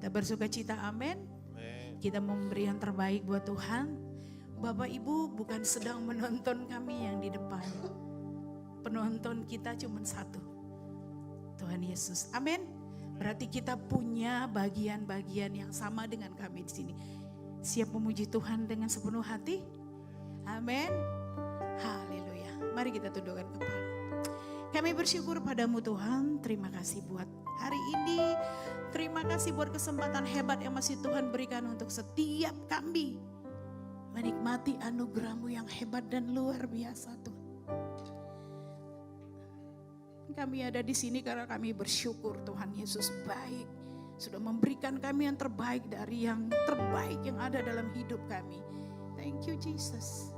Kita bersuka cita, amin. Kita memberi yang terbaik buat Tuhan. Bapak Ibu bukan sedang menonton kami yang di depan. Penonton kita cuma satu, Tuhan Yesus, amin. Berarti kita punya bagian-bagian yang sama dengan kami di sini. Siap memuji Tuhan dengan sepenuh hati? Amin. Haleluya. Mari kita tundukkan kepala. Kami bersyukur padamu Tuhan. Terima kasih buat hari ini. Terima kasih buat kesempatan hebat yang masih Tuhan berikan untuk setiap kami menikmati anugerah-Mu yang hebat dan luar biasa Tuhan. Kami ada di sini karena kami bersyukur Tuhan Yesus baik. Sudah memberikan kami yang terbaik dari yang terbaik yang ada dalam hidup kami. Thank you Jesus.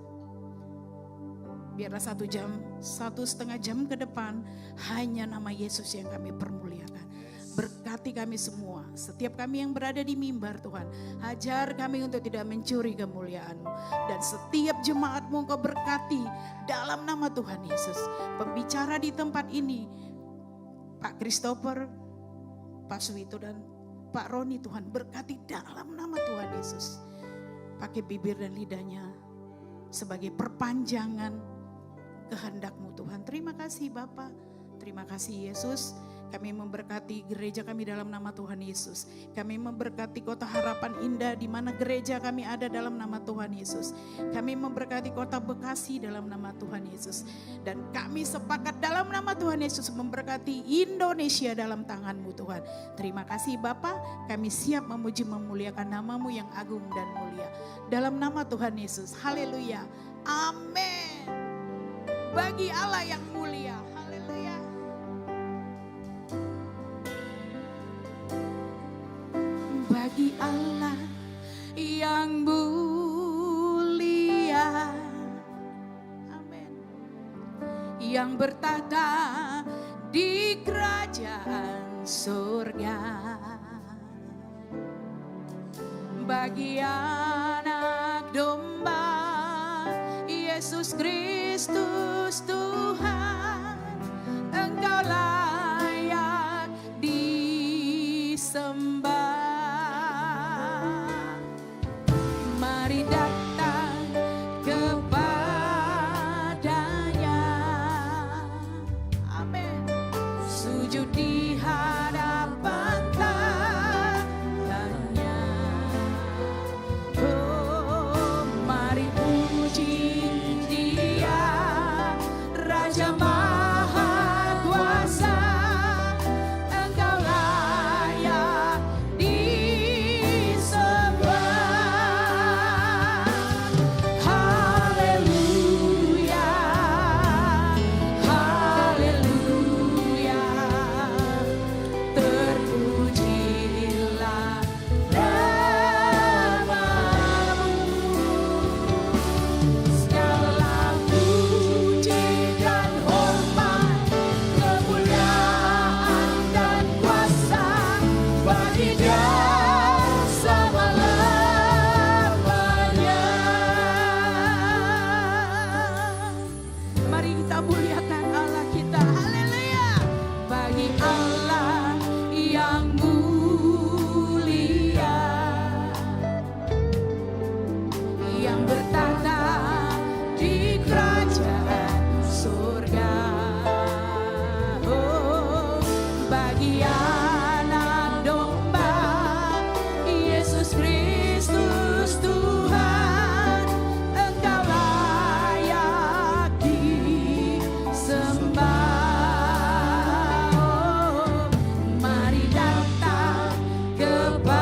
Biarlah 1 jam, 1,5 jam ke depan hanya nama Yesus yang kami permuliakan. Berkati kami semua, setiap kami yang berada di mimbar Tuhan. Ajar kami untuk tidak mencuri kemuliaan-Mu. Dan setiap jemaat-Mu Engkau berkati dalam nama Tuhan Yesus. Pembicara di tempat ini, Pak Christopher, Pak Suwito dan Pak Roni Tuhan berkati dalam nama Tuhan Yesus. Pakai bibir dan lidahnya sebagai perpanjangan kehendak-Mu Tuhan. Terima kasih Bapa, terima kasih Yesus. Kami memberkati gereja kami dalam nama Tuhan Yesus. Kami memberkati Kota Harapan Indah di mana gereja kami ada dalam nama Tuhan Yesus. Kami memberkati Kota Bekasi dalam nama Tuhan Yesus. Dan kami sepakat dalam nama Tuhan Yesus memberkati Indonesia dalam tangan-Mu Tuhan. Terima kasih Bapa, kami siap memuji memuliakan nama-Mu yang agung dan mulia. Dalam nama Tuhan Yesus, haleluya, amin. Bagi Allah yang mulia, haleluya. Bagi Allah yang mulia, amin. Yang bertahta di kerajaan surga. Bagi anak domba Yesus Kristus Tuhan, Engkau layak disembah. Mari datang kepadanya, amin. Sujud di hadapan tangannya. Oh, mari puji Dia, Raja Maha Kuasa. Engkau layak disembah. Haleluya, haleluya. Terpujilah nama-Mu. Segala puji dan hormat, kemuliaan dan kuasa bagi Dia selama-lamanya. Mari kita muliakan Allah kita, haleluya. Bagi Allah yang mulia, yang bertahta di kerajaan surga. Oh, bagi anak domba Yesus Kristus Tuhan, Engkau layak disembah. Oh, mari datang kepadanya.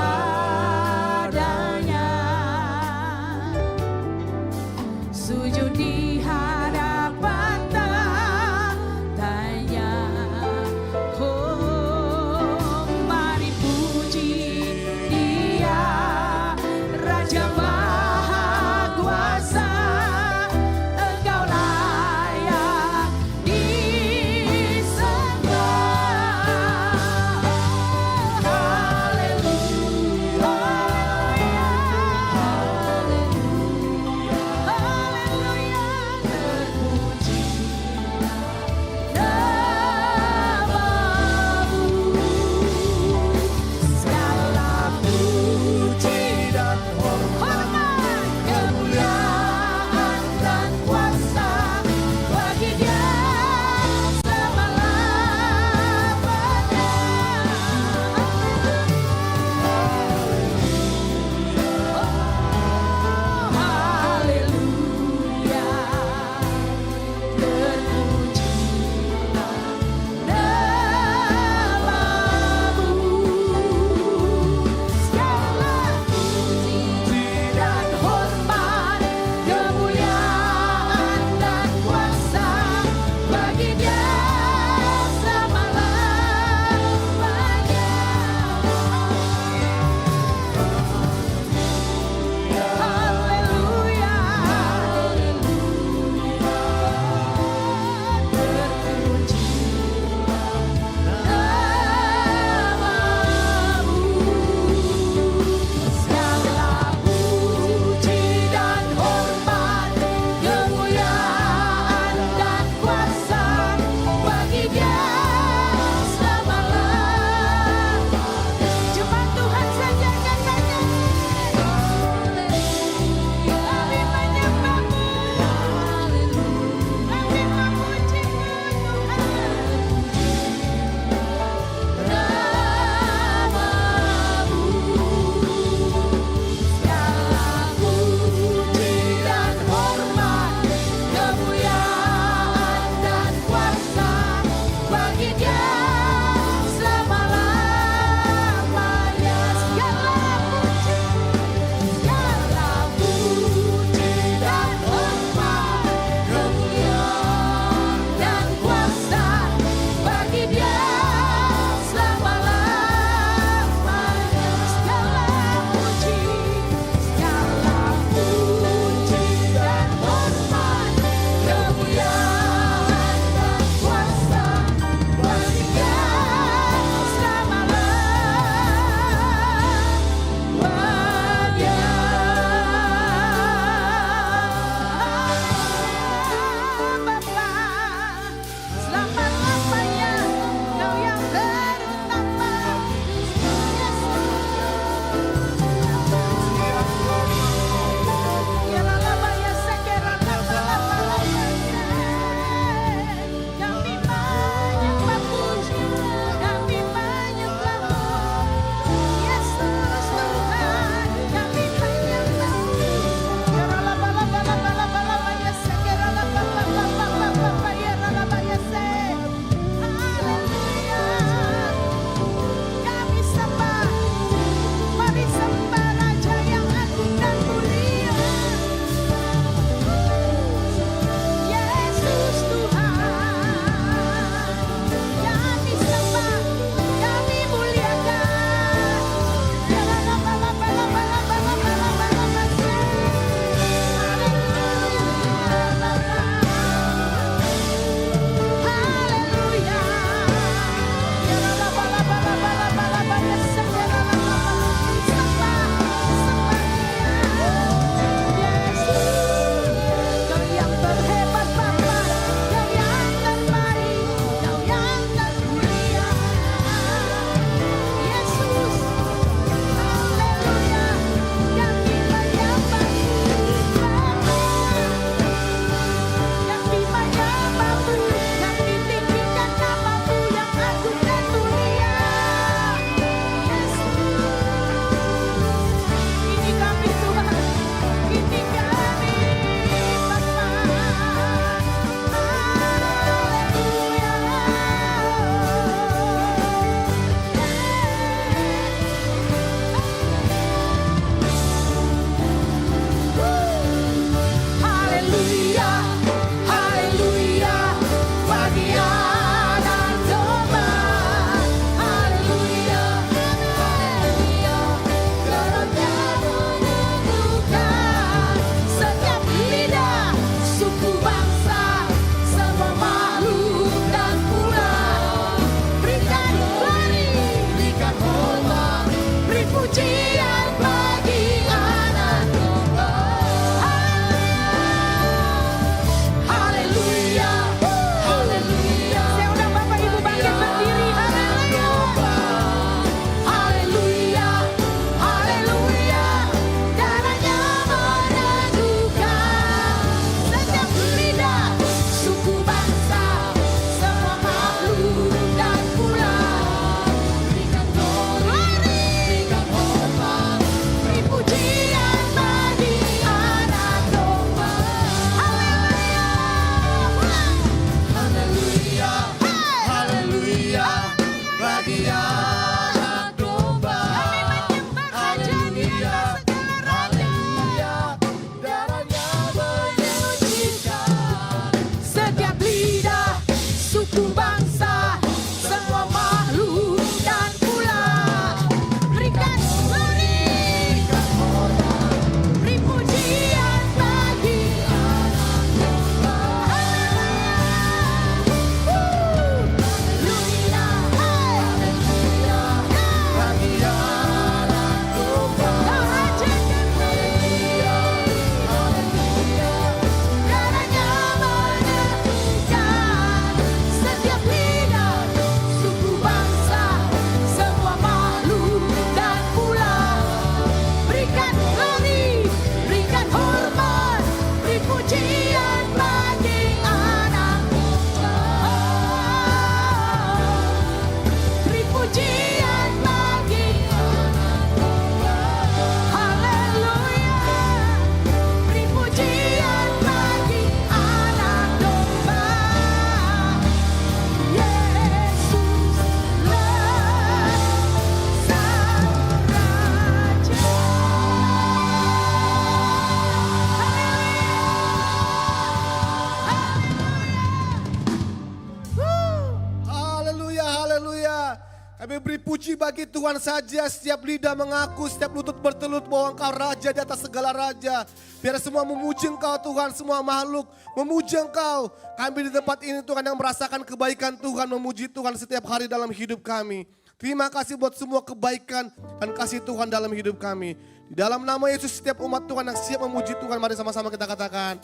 Kami beri puji bagi Tuhan saja. Setiap lidah mengaku, setiap lutut bertelut bahwa Engkau Raja di atas segala raja. Biar semua memuji Engkau Tuhan, semua makhluk memuji Engkau. Kami di tempat ini Tuhan yang merasakan kebaikan Tuhan, memuji Tuhan setiap hari dalam hidup kami. Terima kasih buat semua kebaikan dan kasih Tuhan dalam hidup kami. Di dalam nama Yesus setiap umat Tuhan yang siap memuji Tuhan, mari sama-sama kita katakan.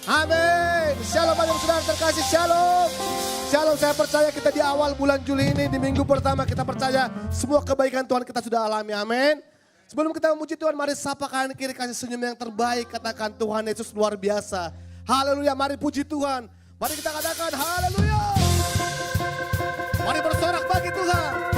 Amin. Shalom bagi saudara terkasih, shalom. Shalom, saya percaya kita di awal bulan Juli ini, di minggu pertama kita percaya semua kebaikan Tuhan kita sudah alami, amin. Sebelum kita memuji Tuhan, mari sapa kanan kiri, kasih senyum yang terbaik, katakan Tuhan Yesus luar biasa. Haleluya, mari puji Tuhan. Mari kita katakan haleluya. Mari bersorak bagi Tuhan.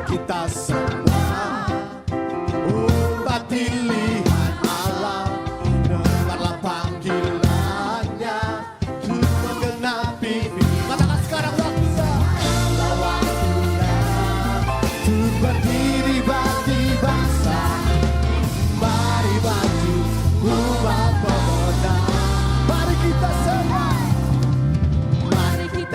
Kita semua umat pilihan Allah, dengarlah panggilannya untuk menggenapi. Katakan sekarang waktunya, untuk berdiri bagi bangsa. Mari maju umat pemenang. Mari kita semua umat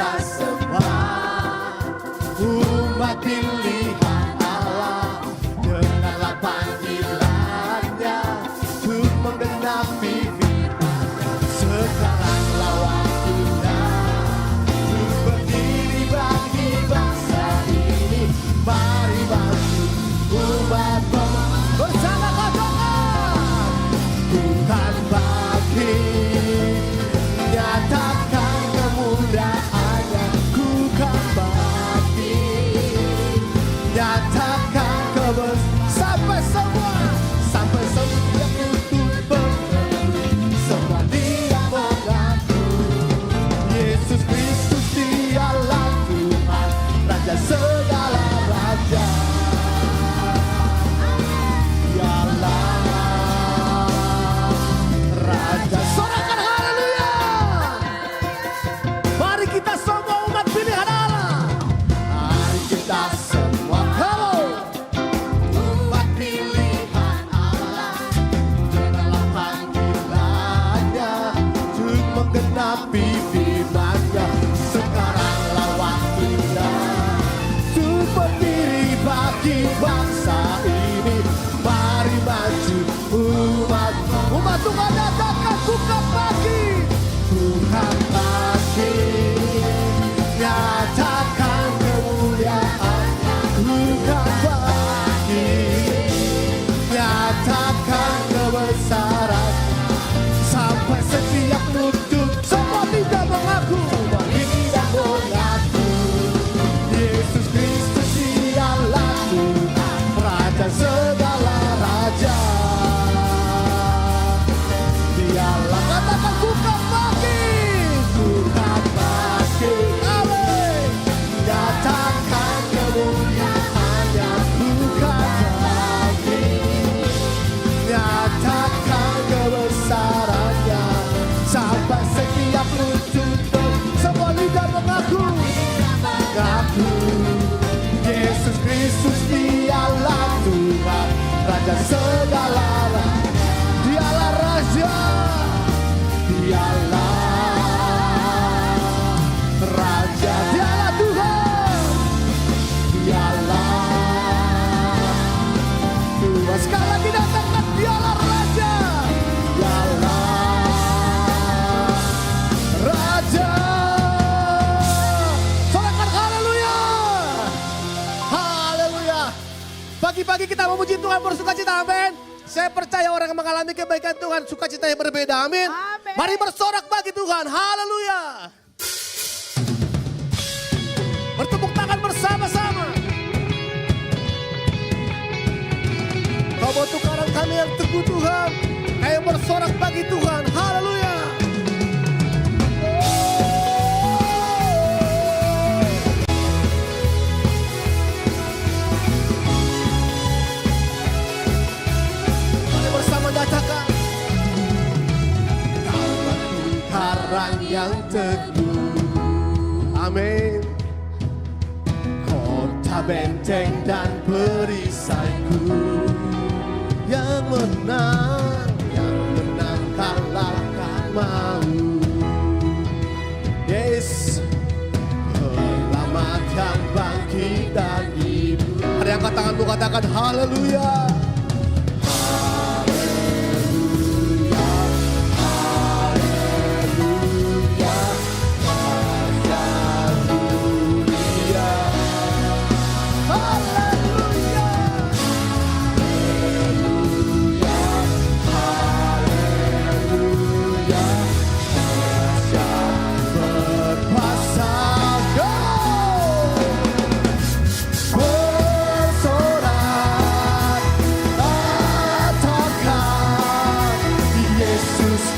pilihan segala dialah Raja, dialah Raja, dialah Tuhan, dialah Tuhan. Sekali lagi datangkan dialah Raja, dialah Raja. Sorakan haleluya, haleluya. Pagi-pagi kita memuji Tuhan, bersukacita, amin. Saya percaya orang yang mengalami kebaikan Tuhan, sukacita yang berbeda, amin. Amin. Mari bersorak bagi Tuhan, haleluya. Bertepuk tangan bersama-sama. Kau batu karang kami yang teguh Tuhan, ayo bersorak bagi Tuhan, haleluya. Katakan, kau batu karang yang teguh, amin. Kau benteng dan perisaiku. Yang menang kalahkan maut. Yes, selamat yang bangkit dan hidup. Ada yang angkat tanganmu katakan haleluya.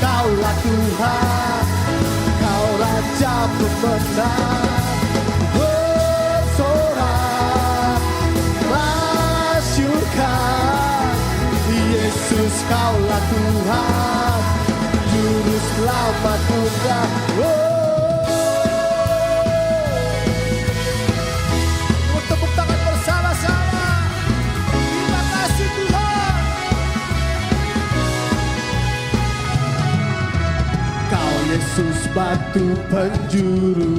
Kaulah Tuhan, Kau Raja pemenang, bersorak, masyurkan. Yesus Kaulah Tuhan, Juru Selamat dunia. Tepuk tangan bersama-sama. Terima kasih Tuhan. Kau Yesus batu penjuru,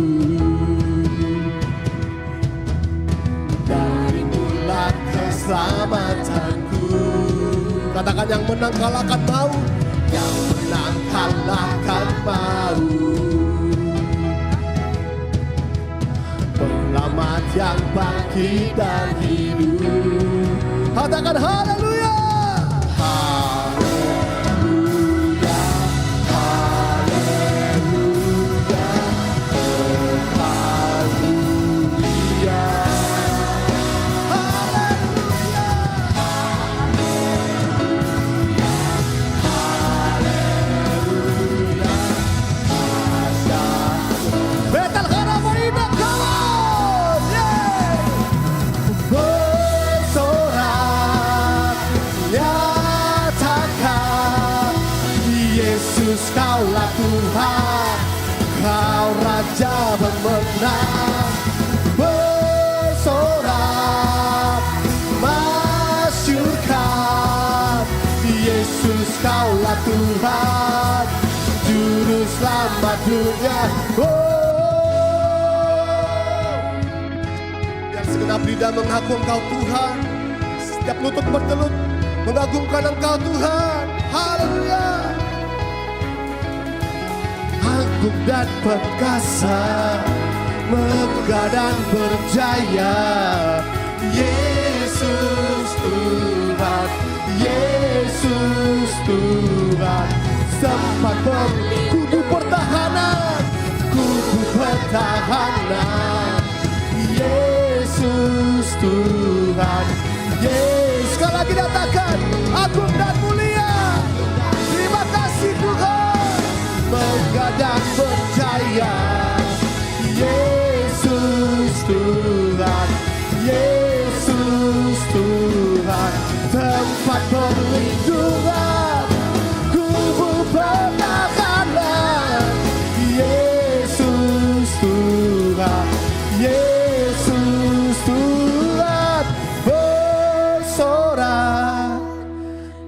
darimulah keselamatanku. Katakan yang menang kalahkan maut, yang menang kalahkan maut. Penyelamat yang bangkit dan hidup. Katakan haleluya. Kaulah Tuhan, Kau Raja pemenang, bersorak, masyurkan. Yesus Kaulah Tuhan, Juru Selamat dunia. Biar segenap lidah mengaku Engkau Tuhan, setiap lutut bertelut mengagungkan Engkau Tuhan. Haleluya. Agung dan perkasa, megah dan berjaya, Yesus Tuhan, Yesus Tuhan. Sempat kubu pertahanan, Yesus Tuhan. Yesus, sekali lagi katakan, agung dan mulia. Terima kasih Tuhan. Megah dan percaya, Yesus Tuhan, Yesus Tuhan. Tempat perlindungan, kubu pertahanan, Yesus Tuhan, Yesus Tuhan. Bersorak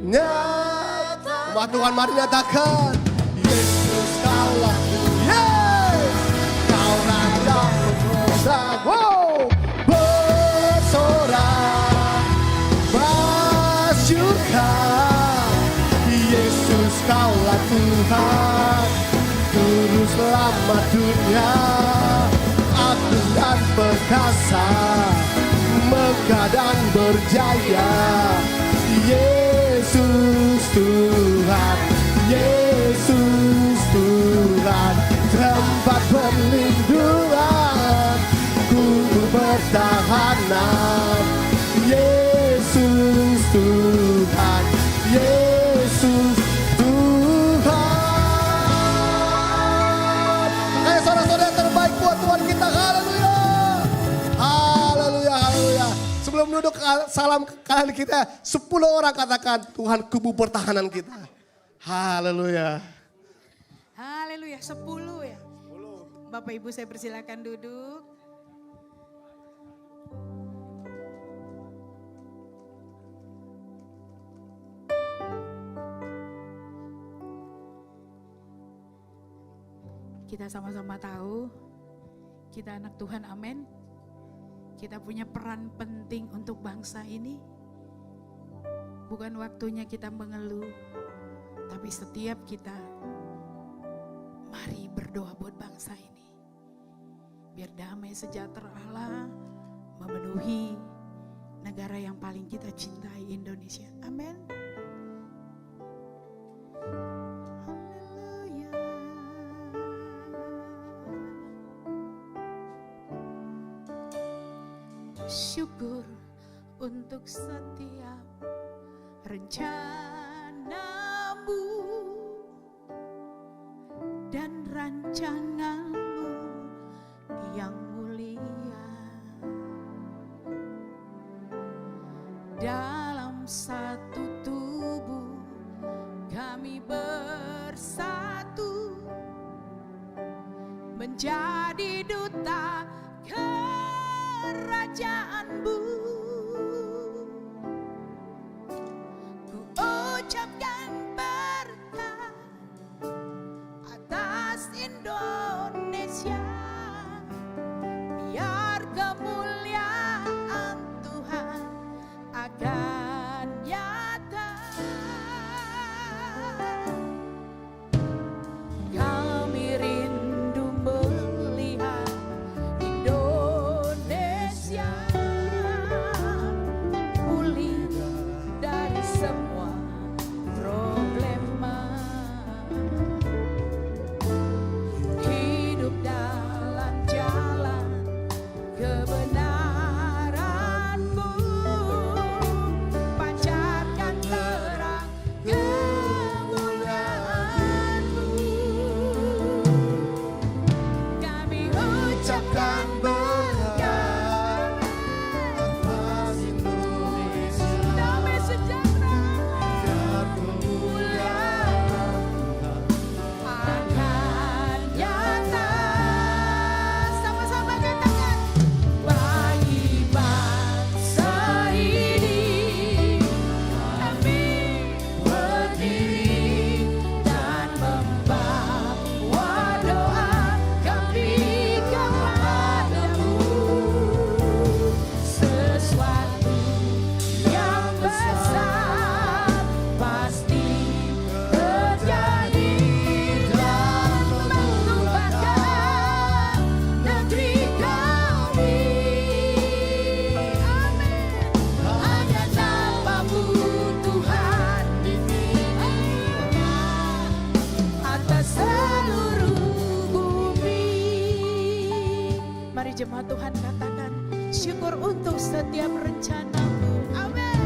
nyata. Umat Tuhan mari nyatakan, Kaulah Tuhan, Kau Raja pemenang, bersorak, masyurkan. Yesus Kaulah Tuhan, Juru Selamat dunia. Agung dan perkasa, megah dan berjaya, Yesus Tuhan, Yesus Tuhan. Tempat perlindungan, kubu pertahanan, Yesus Tuhan, Yesus Tuhan. Saudara-saudara terbaik buat Tuhan kita. Haleluya, haleluya, haleluya. Sebelum duduk, salam kalian kita 10 orang katakan, Tuhan kubu pertahanan kita. Haleluya. Haleluya, 10 ya. Bapak Ibu saya persilakan duduk. Kita sama-sama tahu, kita anak Tuhan, amin. Kita punya peran penting untuk bangsa ini. Bukan waktunya kita mengeluh, tapi setiap kita, mari berdoa buat bangsa ini. Biar damai sejahtera Allah memenuhi negara yang paling kita cintai, Indonesia. Amin. Syukur untuk setiap rencanamu dan rancanganmu yang mulia. Dalam satu tubuh kami bersatu menjadi duta kerajaanmu. Ku ucapkan berkat atas Indonesia, biar kemuliaan Tuhan akan nyata. Kami rindu melihat Indonesia pulih dari semua problema, hidup dalam jalan kebenaran-Mu, pancarkan terang kemuliaan-Mu. Kami ucapkan berkat atas Indonesia, damai sejahtera, biar kemuliaan akan nyata. Sama-sama katakan, bagi bangsa ini kami berdiri dan membawa doa kami kepadamu. Sesuatu yang besar pasti terjadi dan mengubahkan negeri kami. Amin. Hanya nama-Mu Tuhan atas seluruh bumi. Mari jemaat Tuhan katakan, syukur untuk setiap rencana-Mu. Amin.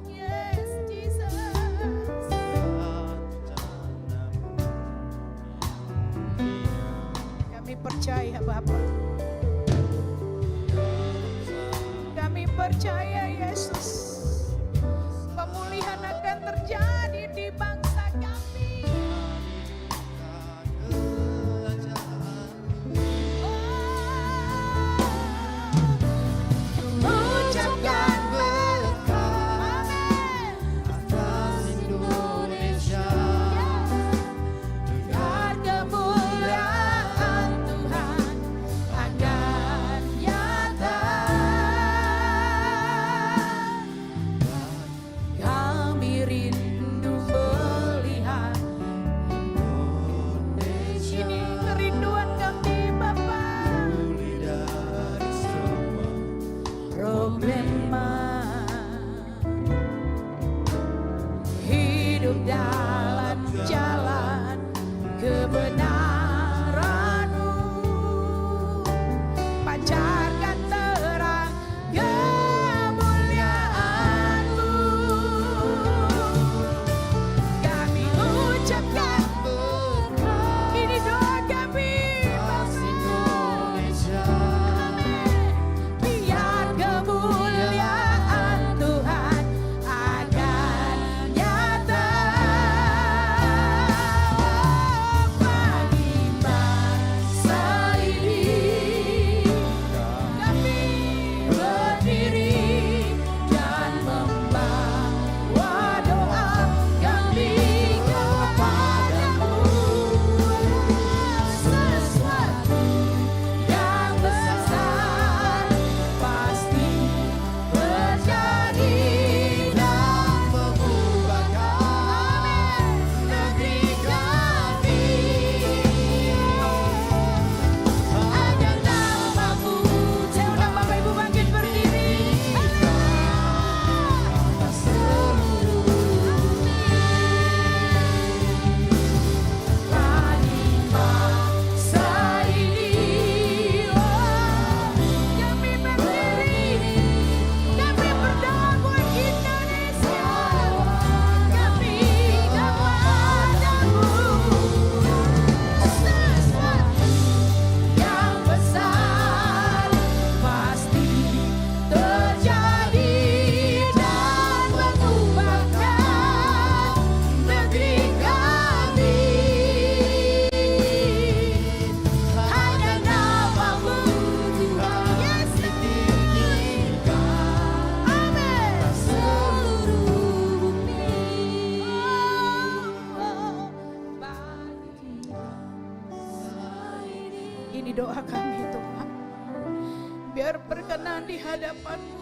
Yes, Jesus. Kami percaya Bapa. Kami percaya Yesus, pemulihan akan terjadi di bangsa kami. Ucapkan berkat atas Indonesia, biar kemuliaan Tuhan akan nyata. Kami doa kami Tuhan. Biar berkenan di hadapan-Mu.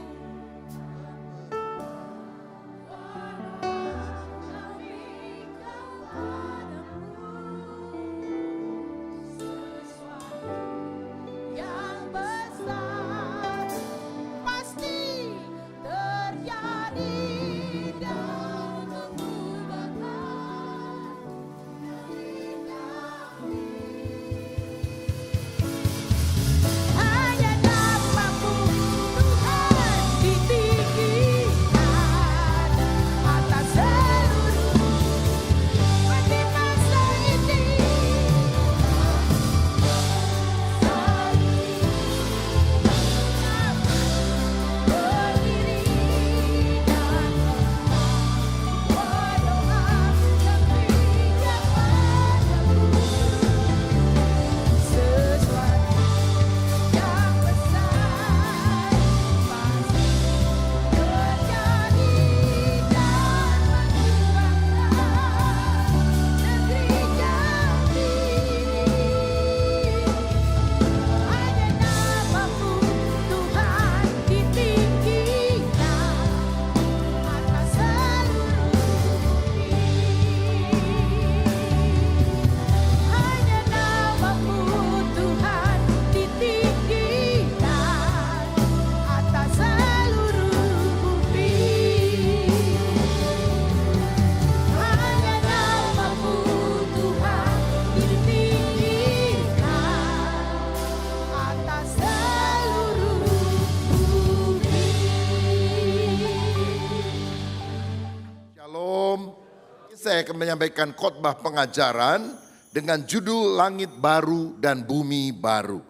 Saya akan menyampaikan khotbah pengajaran dengan judul Langit Baru dan Bumi Baru.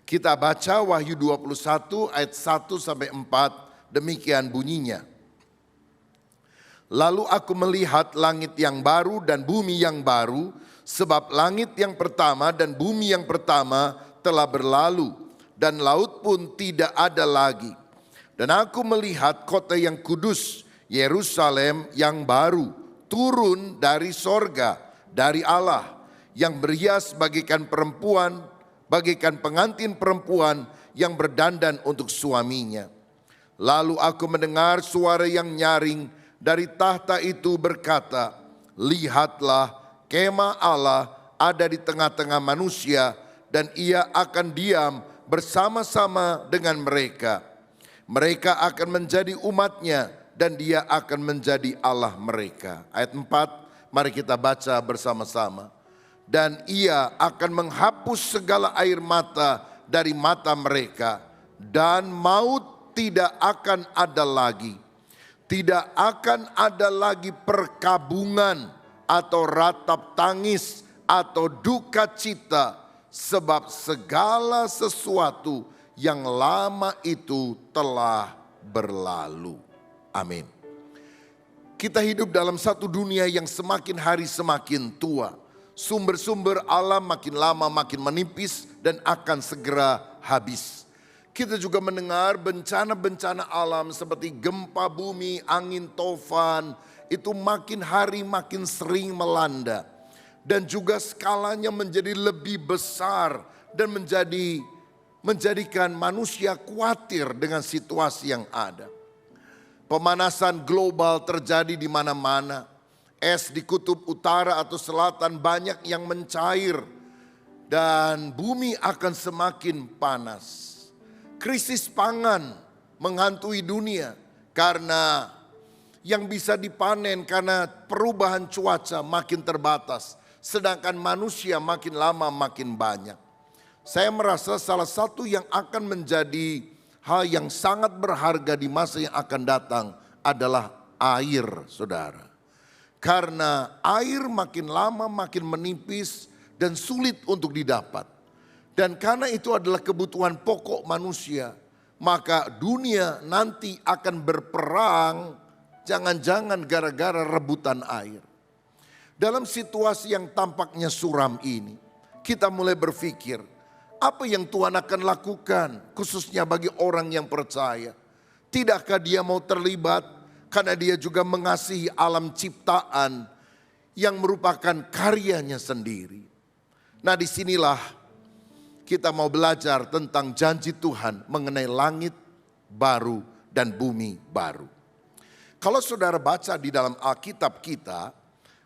Kita baca Wahyu 21 ayat 1 sampai 4, demikian bunyinya. Lalu aku melihat langit yang baru dan bumi yang baru, sebab langit yang pertama dan bumi yang pertama telah berlalu, dan laut pun tidak ada lagi. Dan aku melihat kota yang kudus, Yerusalem yang baru, turun dari sorga, dari Allah, yang berhias bagaikan perempuan, bagaikan pengantin perempuan yang berdandan untuk suaminya. Lalu aku mendengar suara yang nyaring dari tahta itu berkata, lihatlah, kemah Allah ada di tengah-tengah manusia, dan ia akan diam bersama-sama dengan mereka. Mereka akan menjadi umatnya, dan dia akan menjadi Allah mereka. Ayat 4, mari kita baca bersama-sama. Dan ia akan menghapus segala air mata dari mata mereka, dan maut tidak akan ada lagi. Tidak akan ada lagi perkabungan atau ratap tangis atau duka cita, sebab segala sesuatu yang lama itu telah berlalu. Amin. Kita hidup dalam satu dunia yang semakin hari semakin tua. Sumber-sumber alam makin lama makin menipis dan akan segera habis. Kita juga mendengar bencana-bencana alam seperti gempa bumi, angin tofan, itu makin hari makin sering melanda. Dan juga skalanya menjadi lebih besar dan menjadikan manusia khawatir dengan situasi yang ada. Pemanasan global terjadi di mana-mana. Es di kutub utara atau selatan banyak yang mencair. Dan bumi akan semakin panas. Krisis pangan menghantui dunia. Karena yang bisa dipanen karena perubahan cuaca makin terbatas. Sedangkan manusia makin lama makin banyak. Saya merasa salah satu yang akan menjadi hal yang sangat berharga di masa yang akan datang adalah air, saudara. Karena air makin lama makin menipis dan sulit untuk didapat. Dan karena itu adalah kebutuhan pokok manusia, maka dunia nanti akan berperang, jangan-jangan gara-gara rebutan air. Dalam situasi yang tampaknya suram ini, kita mulai berpikir, apa yang Tuhan akan lakukan khususnya bagi orang yang percaya? Tidakkah dia mau terlibat karena dia juga mengasihi alam ciptaan yang merupakan karyanya sendiri. Nah disinilah kita mau belajar tentang janji Tuhan mengenai langit baru dan bumi baru. Kalau saudara baca di dalam Alkitab kita,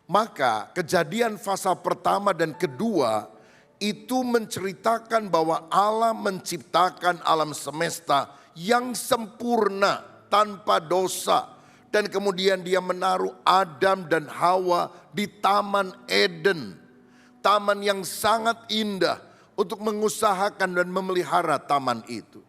maka Kejadian pasal pertama dan kedua itu menceritakan bahwa Allah menciptakan alam semesta yang sempurna tanpa dosa. Dan kemudian dia menaruh Adam dan Hawa di Taman Eden. Taman yang sangat indah untuk mengusahakan dan memelihara taman itu.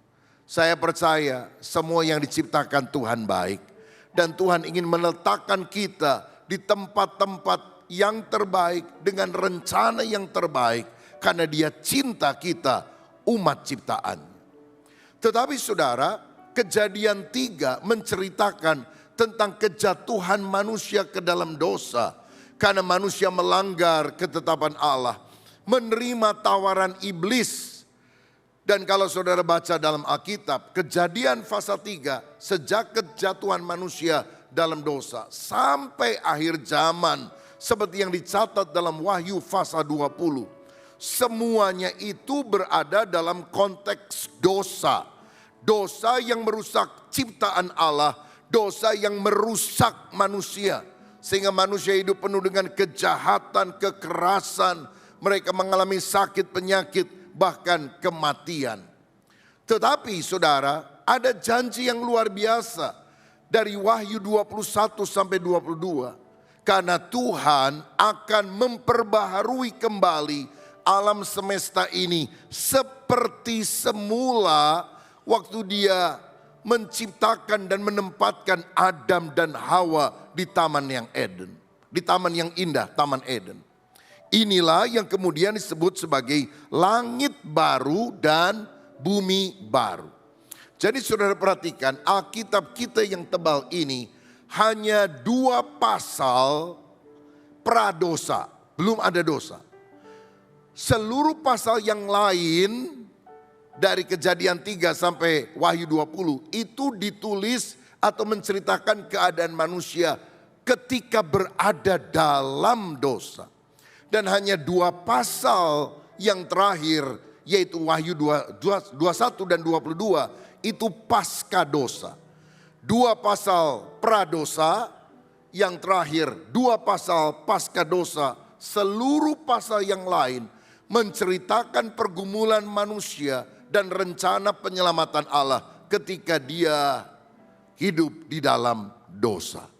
Saya percaya semua yang diciptakan Tuhan baik. Dan Tuhan ingin meletakkan kita di tempat-tempat yang terbaik dengan rencana yang terbaik. Karena dia cinta kita umat ciptaan. Tetapi saudara, Kejadian 3 menceritakan tentang kejatuhan manusia ke dalam dosa. Karena manusia melanggar ketetapan Allah. Menerima tawaran iblis. Dan kalau saudara baca dalam Alkitab, Kejadian pasal 3, sejak kejatuhan manusia dalam dosa sampai akhir zaman, seperti yang dicatat dalam Wahyu pasal 20. Semuanya itu berada dalam konteks dosa. Dosa yang merusak ciptaan Allah, dosa yang merusak manusia. Sehingga manusia hidup penuh dengan kejahatan, kekerasan, mereka mengalami sakit, penyakit, bahkan kematian. Tetapi saudara, ada janji yang luar biasa dari Wahyu 21 sampai 22. Karena Tuhan akan memperbaharui kembali alam semesta ini seperti semula waktu dia menciptakan dan menempatkan Adam dan Hawa di taman yang Eden. Di taman yang indah, Taman Eden. Inilah yang kemudian disebut sebagai langit baru dan bumi baru. Jadi saudara perhatikan, Alkitab kita yang tebal ini hanya 2 pasal pradosa, belum ada dosa. Seluruh pasal yang lain dari Kejadian 3 sampai Wahyu 20 itu ditulis atau menceritakan keadaan manusia ketika berada dalam dosa. Dan hanya 2 pasal yang terakhir, yaitu Wahyu 21 dan 22, itu pasca dosa. 2 pasal pradosa, yang terakhir 2 pasal pasca dosa. Seluruh pasal yang lain menceritakan pergumulan manusia dan rencana penyelamatan Allah ketika dia hidup di dalam dosa.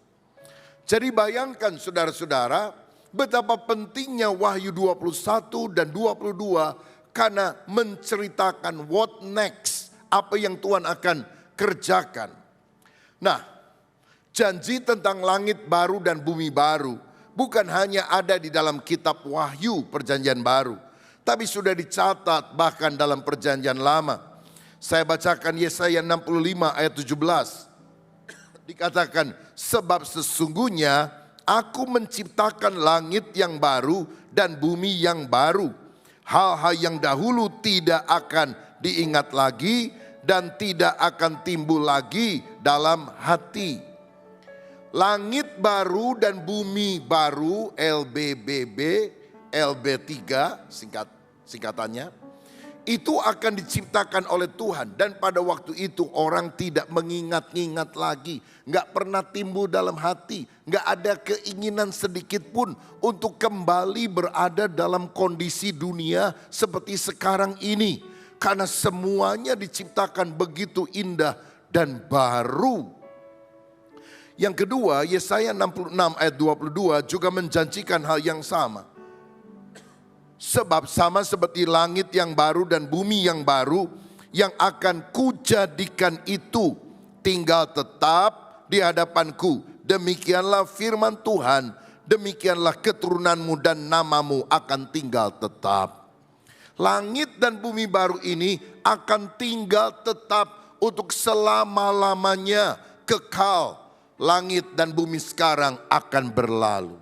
Jadi bayangkan saudara-saudara, betapa pentingnya Wahyu 21 dan 22 karena menceritakan what next, apa yang Tuhan akan kerjakan. Nah, janji tentang langit baru dan bumi baru bukan hanya ada di dalam kitab Wahyu Perjanjian Baru, tapi sudah dicatat bahkan dalam Perjanjian Lama. Saya bacakan Yesaya 65 ayat 17. Dikatakan, sebab sesungguhnya Aku menciptakan langit yang baru dan bumi yang baru. Hal-hal yang dahulu tidak akan diingat lagi dan tidak akan timbul lagi dalam hati. Langit baru dan bumi baru, LBBB, LB3 singkatannya. Itu akan diciptakan oleh Tuhan. Dan pada waktu itu orang tidak mengingat-ingat lagi. Gak pernah timbul dalam hati. Gak ada keinginan sedikit pun untuk kembali berada dalam kondisi dunia seperti sekarang ini. Karena semuanya diciptakan begitu indah dan baru. Yang kedua, Yesaya 66 ayat 22 juga menjanjikan hal yang sama. Sebab sama seperti langit yang baru dan bumi yang baru yang akan kujadikan itu tinggal tetap di hadapanku. Demikianlah firman Tuhan, demikianlah keturunanmu dan namamu akan tinggal tetap. Langit dan bumi baru ini akan tinggal tetap untuk selama-lamanya, kekal. Langit dan bumi sekarang akan berlalu.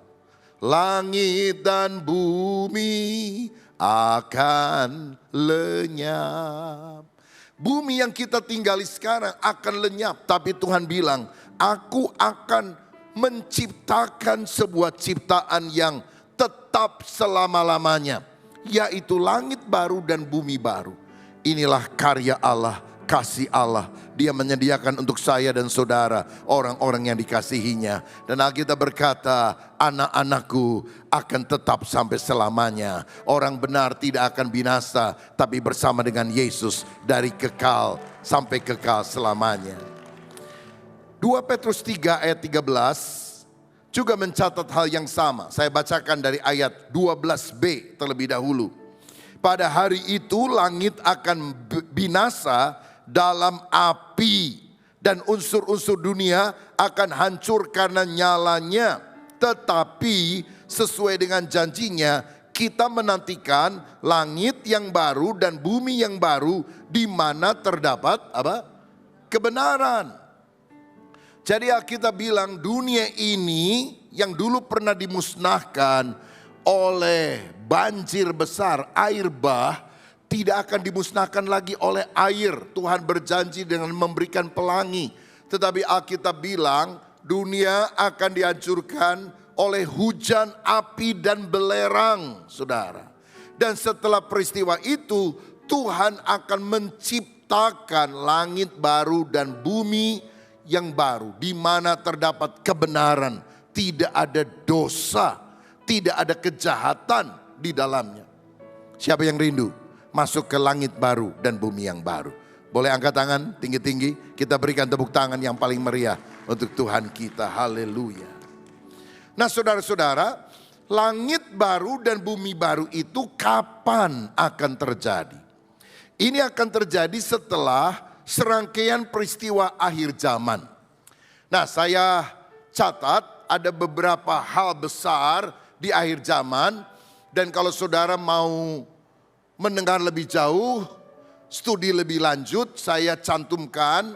Langit dan bumi akan lenyap. Bumi yang kita tinggali sekarang akan lenyap. Tapi Tuhan bilang, aku akan menciptakan sebuah ciptaan yang tetap selama-lamanya. yaitu langit baru dan bumi baru. Inilah karya Allah, kasih Allah. Dia menyediakan untuk saya dan saudara, orang-orang yang dikasihinya. Dan Alkitab berkata, anak-anakku akan tetap sampai selamanya. Orang benar tidak akan binasa, tapi bersama dengan Yesus dari kekal sampai kekal selamanya. 2 Petrus 3 ayat 13 juga mencatat hal yang sama. Saya bacakan dari ayat 12b terlebih dahulu. Pada hari itu langit akan binasa dalam api, dan unsur-unsur dunia akan hancur karena nyalanya. Tetapi sesuai dengan janjinya, kita menantikan langit yang baru dan bumi yang baru di mana terdapat apa? Kebenaran. Jadi kita bilang dunia ini yang dulu pernah dimusnahkan oleh banjir besar, air bah, tidak akan dimusnahkan lagi oleh air. Tuhan berjanji dengan memberikan pelangi. Tetapi Alkitab bilang dunia akan dihancurkan oleh hujan api dan belerang, saudara. Dan setelah peristiwa itu, Tuhan akan menciptakan langit baru dan bumi yang baru, di mana terdapat kebenaran, tidak ada dosa, tidak ada kejahatan di dalamnya. Siapa yang rindu masuk ke langit baru dan bumi yang baru? Boleh angkat tangan tinggi-tinggi, kita berikan tepuk tangan yang paling meriah untuk Tuhan kita. Haleluya. Nah saudara-saudara, langit baru dan bumi baru itu kapan akan terjadi? Ini akan terjadi setelah serangkaian peristiwa akhir zaman. Nah, saya catat ada beberapa hal besar di akhir zaman, dan kalau saudara mau mendengar lebih jauh, studi lebih lanjut, saya cantumkan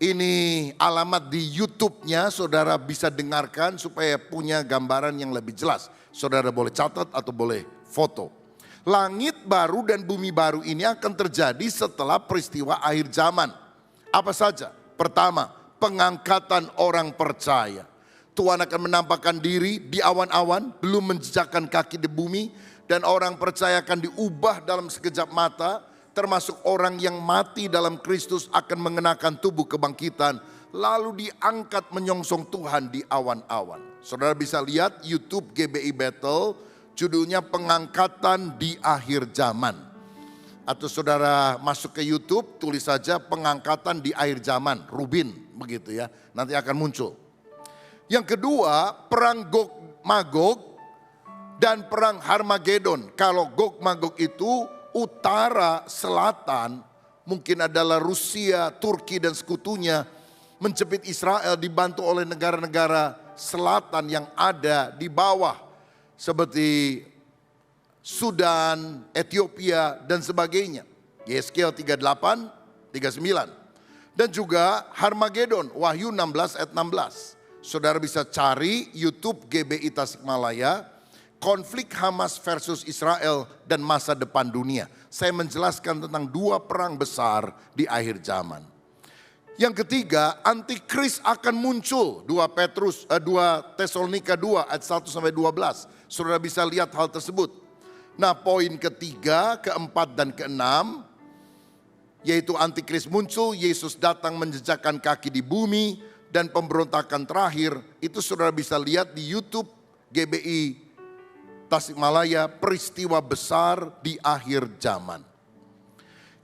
ini alamat di YouTube-nya, saudara bisa dengarkan supaya punya gambaran yang lebih jelas. Saudara boleh catat atau boleh foto. Langit baru dan bumi baru ini akan terjadi setelah peristiwa akhir zaman. Apa saja? Pertama, pengangkatan orang percaya. Tuhan akan menampakkan diri di awan-awan, belum menjejakkan kaki di bumi. Dan orang percaya akan diubah dalam sekejap mata. Termasuk orang yang mati dalam Kristus akan mengenakan tubuh kebangkitan. Lalu diangkat menyongsong Tuhan di awan-awan. Saudara bisa lihat YouTube GBI Battle. Judulnya pengangkatan di akhir zaman. Atau saudara masuk ke YouTube, tulis saja pengangkatan di akhir zaman. Rubin, begitu ya. Nanti akan muncul. Yang kedua, perang Gog Magog dan perang Harmagedon. Kalau Gog Magog itu utara, selatan, mungkin adalah Rusia, Turki dan sekutunya. Menjepit Israel dibantu oleh negara-negara selatan yang ada di bawah. Seperti Sudan, Ethiopia dan sebagainya. Yeskiel 38, 39. Dan juga Harmagedon, Wahyu 16 ayat 16. Saudara bisa cari YouTube GBI Tasikmalaya, konflik Hamas versus Israel dan masa depan dunia. Saya menjelaskan tentang dua perang besar di akhir zaman. Yang ketiga, antikris akan muncul. 2 Tesalonika 2 ayat 1 sampai 12. Saudara bisa lihat hal tersebut. Nah, poin ketiga, keempat dan keenam, yaitu antikris muncul, Yesus datang menjejakkan kaki di bumi, dan pemberontakan terakhir, itu saudara bisa lihat di YouTube GBI Tasikmalaya, peristiwa besar di akhir zaman.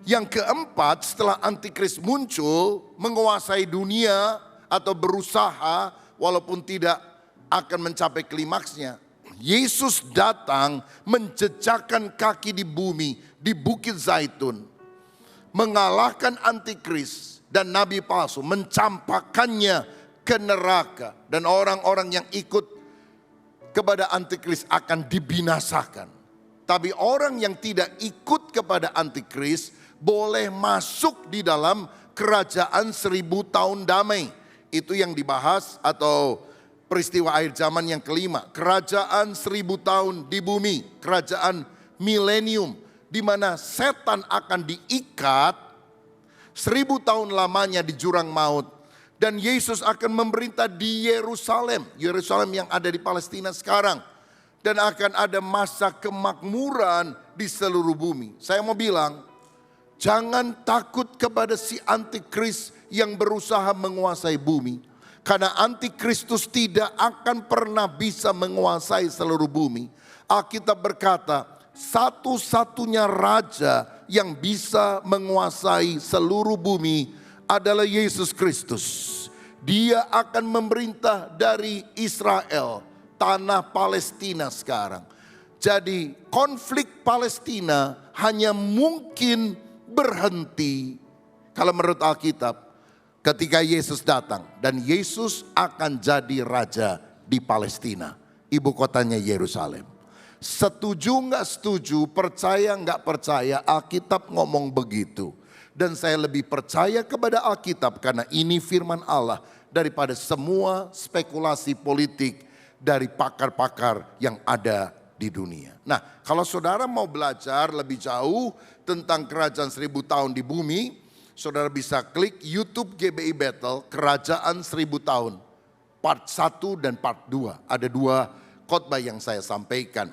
Yang keempat, setelah antikris muncul, menguasai dunia atau berusaha walaupun tidak akan mencapai klimaksnya. Yesus datang menjejakkan kaki di bumi, di Bukit Zaitun. Mengalahkan antikris dan nabi palsu, mencampakkannya ke neraka. Dan orang-orang yang ikut kepada antikris akan dibinasakan. Tapi orang yang tidak ikut kepada antikris boleh masuk di dalam kerajaan 1000 tahun damai. Itu yang dibahas atau peristiwa akhir zaman yang kelima. Kerajaan 1000 tahun di bumi, kerajaan milenium, di mana setan akan diikat 1000 tahun lamanya di jurang maut. Dan Yesus akan memerintah di Yerusalem. Yerusalem yang ada di Palestina sekarang. dan akan ada masa kemakmuran di seluruh bumi. Saya mau bilang, jangan takut kepada si antikris yang berusaha menguasai bumi. Karena antikristus tidak akan pernah bisa menguasai seluruh bumi. Alkitab berkata, satu-satunya raja yang bisa menguasai seluruh bumi adalah Yesus Kristus. Dia akan memerintah dari Israel, tanah Palestina sekarang. Jadi konflik Palestina hanya mungkin berhenti kalau menurut Alkitab ketika Yesus datang. Dan Yesus akan jadi raja di Palestina, ibu kotanya Yerusalem. Setuju nggak setuju, percaya nggak percaya, Alkitab ngomong begitu. Dan saya lebih percaya kepada Alkitab karena ini firman Allah daripada semua spekulasi politik dari pakar-pakar yang ada di dunia. Nah, kalau saudara mau belajar lebih jauh tentang kerajaan 1000 tahun di bumi, saudara bisa klik YouTube GBI Battle Kerajaan 1000 tahun. Part 1 dan part 2. Ada 2 khotbah yang saya sampaikan.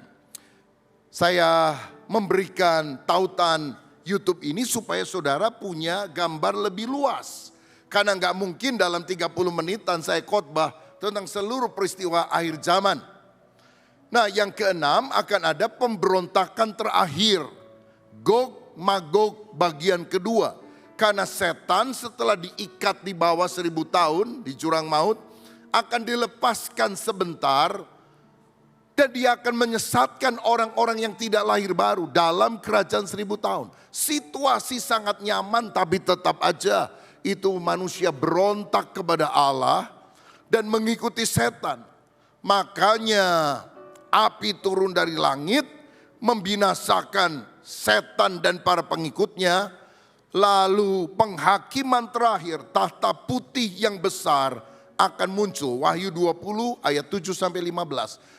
Saya memberikan tautan YouTube ini supaya saudara punya gambar lebih luas. Karena nggak mungkin dalam 30 menitan saya khotbah tentang seluruh peristiwa akhir zaman. Nah, yang keenam akan ada pemberontakan terakhir. Gog Magog bagian kedua. Karena setan setelah diikat di bawah 1000 tahun di jurang maut akan dilepaskan sebentar. Dan dia akan menyesatkan orang-orang yang tidak lahir baru dalam kerajaan 1000 tahun. Situasi sangat nyaman tapi tetap aja itu manusia berontak kepada Allah dan mengikuti setan. Makanya api turun dari langit membinasakan setan dan para pengikutnya. Lalu penghakiman terakhir, tahta putih yang besar akan muncul. Wahyu 20 ayat 7-15.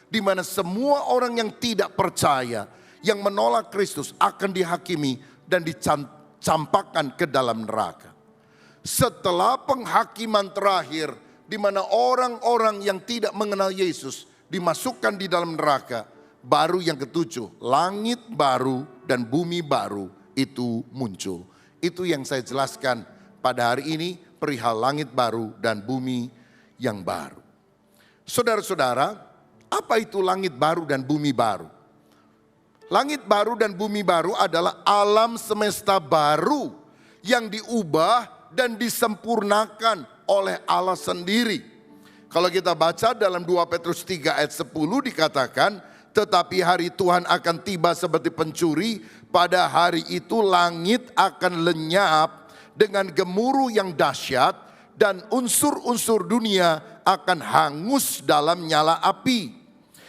Di mana semua orang yang tidak percaya, yang menolak Kristus akan dihakimi dan dicampakkan ke dalam neraka. Setelah penghakiman terakhir, di mana orang-orang yang tidak mengenal Yesus dimasukkan di dalam neraka, baru yang ketujuh, langit baru dan bumi baru itu muncul. Itu yang saya jelaskan pada hari ini, perihal langit baru dan bumi yang baru. Saudara-saudara, apa itu langit baru dan bumi baru? Langit baru dan bumi baru adalah alam semesta baru yang diubah dan disempurnakan oleh Allah sendiri. Kalau kita baca dalam 2 Petrus 3 ayat 10 dikatakan, tetapi hari Tuhan akan tiba seperti pencuri, pada hari itu langit akan lenyap dengan gemuruh yang dahsyat dan unsur-unsur dunia akan hangus dalam nyala api.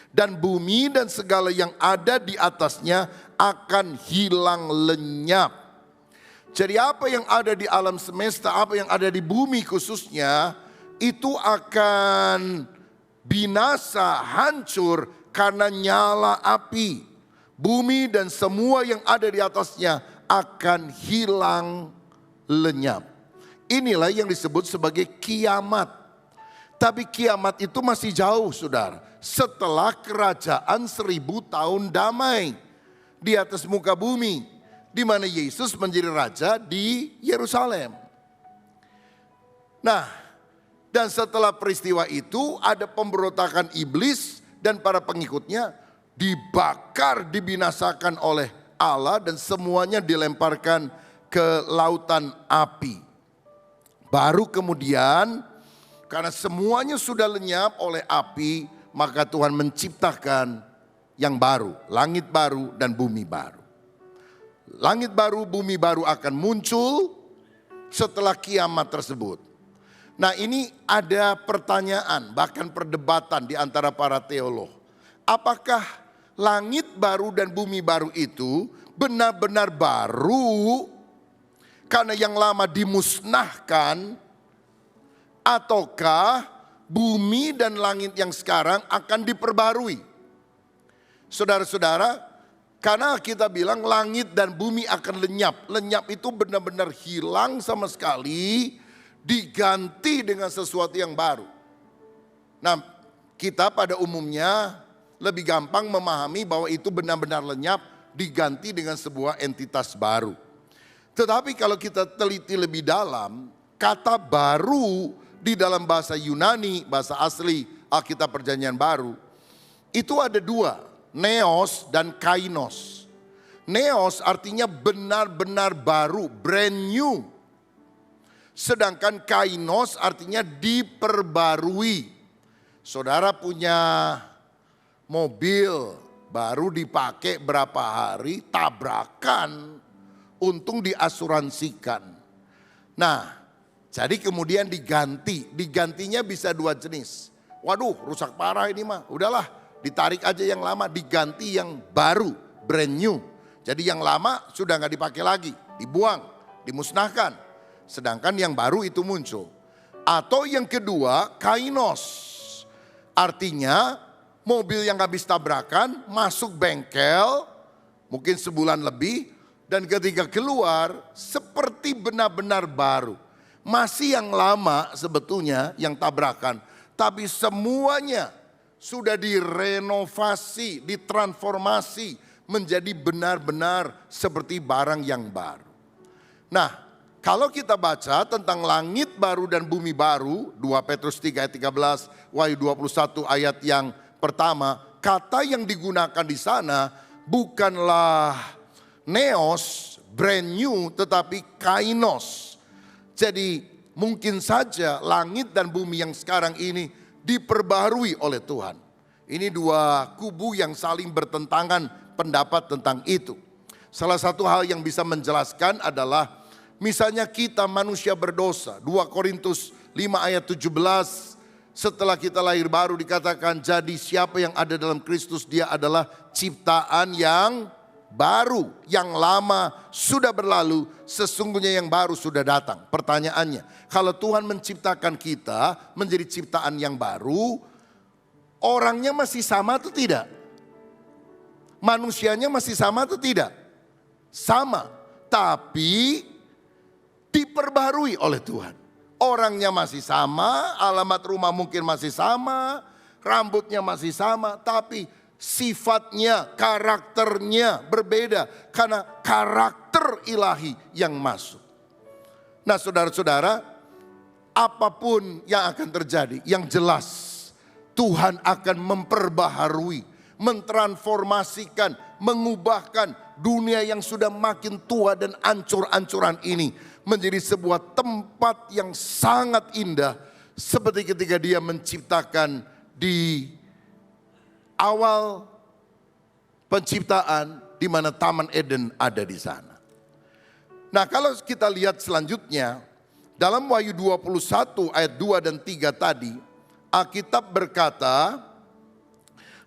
Dan bumi dan segala yang ada di atasnya akan hilang lenyap. Jadi apa yang ada di alam semesta, apa yang ada di bumi khususnya, itu akan binasa, hancur karena nyala api. Bumi dan semua yang ada di atasnya akan hilang lenyap. Inilah yang disebut sebagai kiamat. Tapi kiamat itu masih jauh, saudara. Setelah kerajaan 1000 tahun damai di atas muka bumi, di mana Yesus menjadi raja di Yerusalem. Nah, dan setelah peristiwa itu ada pemberontakan iblis dan para pengikutnya dibakar, dibinasakan oleh Allah dan semuanya dilemparkan ke lautan api. Baru kemudian karena semuanya sudah lenyap oleh api, maka Tuhan menciptakan yang baru, langit baru dan bumi baru. Langit baru, bumi baru akan muncul setelah kiamat tersebut. Nah, ini ada pertanyaan, bahkan perdebatan di antara para teolog. Apakah langit baru dan bumi baru itu benar-benar baru karena yang lama dimusnahkan, ataukah bumi dan langit yang sekarang akan diperbarui? Saudara-saudara, karena kita bilang langit dan bumi akan lenyap. Lenyap itu benar-benar hilang sama sekali, diganti dengan sesuatu yang baru. Nah, kita pada umumnya lebih gampang memahami bahwa itu benar-benar lenyap, diganti dengan sebuah entitas baru. Tetapi kalau kita teliti lebih dalam, kata baru di dalam bahasa Yunani, bahasa asli Alkitab Perjanjian Baru, itu ada dua, neos dan kainos. Neos artinya benar-benar baru, brand new. Sedangkan kainos artinya diperbarui. Saudara punya mobil, baru dipakai berapa hari, tabrakan, untung diasuransikan. Nah, jadi kemudian digantinya bisa dua jenis. Waduh, rusak parah ini mah, udahlah ditarik aja yang lama, diganti yang baru, brand new. Jadi yang lama sudah nggak dipakai lagi, dibuang, dimusnahkan. Sedangkan yang baru itu muncul. Atau yang kedua, kainos. Artinya mobil yang habis tabrakan masuk bengkel, mungkin sebulan lebih, dan ketika keluar seperti benar-benar baru. Masih yang lama sebetulnya yang tabrakan, tapi semuanya sudah direnovasi, ditransformasi menjadi benar-benar seperti barang yang baru. Nah, kalau kita baca tentang langit baru dan bumi baru, 2 Petrus 3 ayat 13, Wahyu 21 ayat yang pertama, kata yang digunakan di sana bukanlah neos, brand new, tetapi kainos. Jadi mungkin saja langit dan bumi yang sekarang ini diperbarui oleh Tuhan. Ini dua kubu yang saling bertentangan pendapat tentang itu. Salah satu hal yang bisa menjelaskan adalah misalnya kita manusia berdosa. 2 Korintus 5 ayat 17, setelah kita lahir baru dikatakan, jadi siapa yang ada dalam Kristus dia adalah ciptaan yang baru. Yang lama sudah berlalu, sesungguhnya yang baru sudah datang. Pertanyaannya, kalau Tuhan menciptakan kita menjadi ciptaan yang baru, orangnya masih sama atau tidak? Manusianya masih sama atau tidak? Sama, tapi diperbarui oleh Tuhan. Orangnya masih sama, alamat rumah mungkin masih sama, rambutnya masih sama, tapi sifatnya, karakternya berbeda karena karakter ilahi yang masuk. Nah, saudara-saudara, apapun yang akan terjadi, yang jelas Tuhan akan memperbaharui, mentransformasikan, mengubahkan dunia yang sudah makin tua dan ancur-ancuran ini menjadi sebuah tempat yang sangat indah, seperti ketika Dia menciptakan di awal penciptaan, di mana Taman Eden ada di sana. Nah, kalau kita lihat selanjutnya dalam Wahyu 21 ayat 2 dan 3 tadi, Alkitab berkata,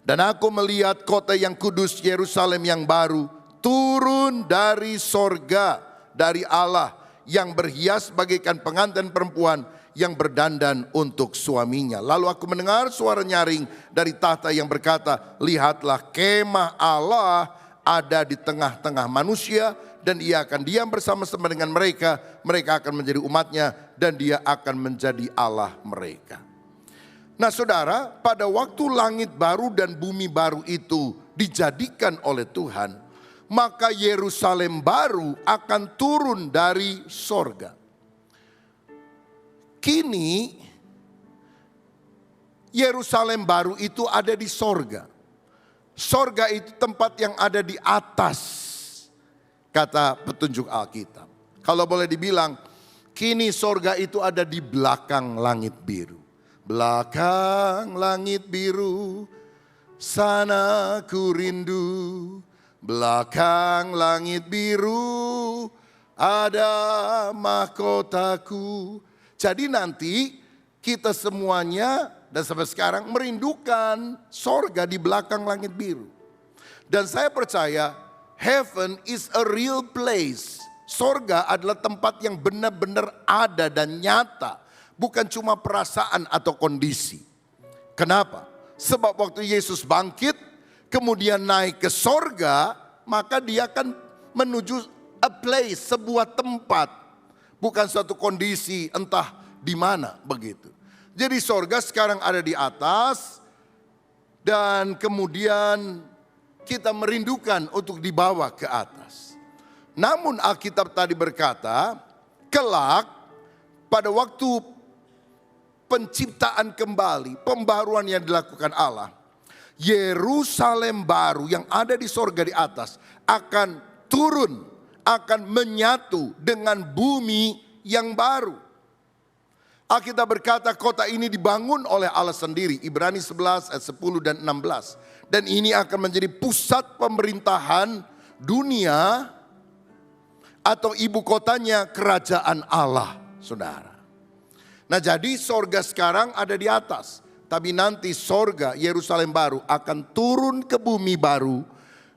dan aku melihat kota yang kudus Yerusalem yang baru turun dari sorga, dari Allah, yang berhias bagaikan pengantin perempuan yang berdandan untuk suaminya. Lalu aku mendengar suara nyaring dari tahta yang berkata, lihatlah kemah Allah ada di tengah-tengah manusia, dan Ia akan diam bersama-sama dengan mereka. Mereka akan menjadi umatnya, dan Dia akan menjadi Allah mereka. Nah, saudara, pada waktu langit baru dan bumi baru itu dijadikan oleh Tuhan, maka Yerusalem baru akan turun dari sorga. Kini Yerusalem baru itu ada di sorga. Sorga itu tempat yang ada di atas, kata petunjuk Alkitab. Kalau boleh dibilang, kini sorga itu ada di belakang langit biru. Belakang langit biru, sana ku rindu. Belakang langit biru, ada mahkotaku. Jadi nanti kita semuanya dan sampai sekarang merindukan sorga di belakang langit biru. Dan saya percaya heaven is a real place. Sorga adalah tempat yang benar-benar ada dan nyata. Bukan cuma perasaan atau kondisi. Kenapa? Sebab waktu Yesus bangkit, kemudian naik ke sorga, maka Dia akan menuju a place, sebuah tempat. Bukan suatu kondisi entah di mana begitu. Jadi sorga sekarang ada di atas, dan kemudian kita merindukan untuk dibawa ke atas. Namun Alkitab tadi berkata, kelak pada waktu penciptaan kembali, pembaruan yang dilakukan Allah, Yerusalem baru yang ada di sorga di atas akan turun, akan menyatu dengan bumi yang baru. Alkitab berkata kota ini dibangun oleh Allah sendiri, Ibrani 11 ayat 10 dan 16. Dan ini akan menjadi pusat pemerintahan dunia atau ibu kotanya kerajaan Allah, saudara. Nah jadi sorga sekarang ada di atas. Tapi nanti sorga Yerusalem baru akan turun ke bumi baru.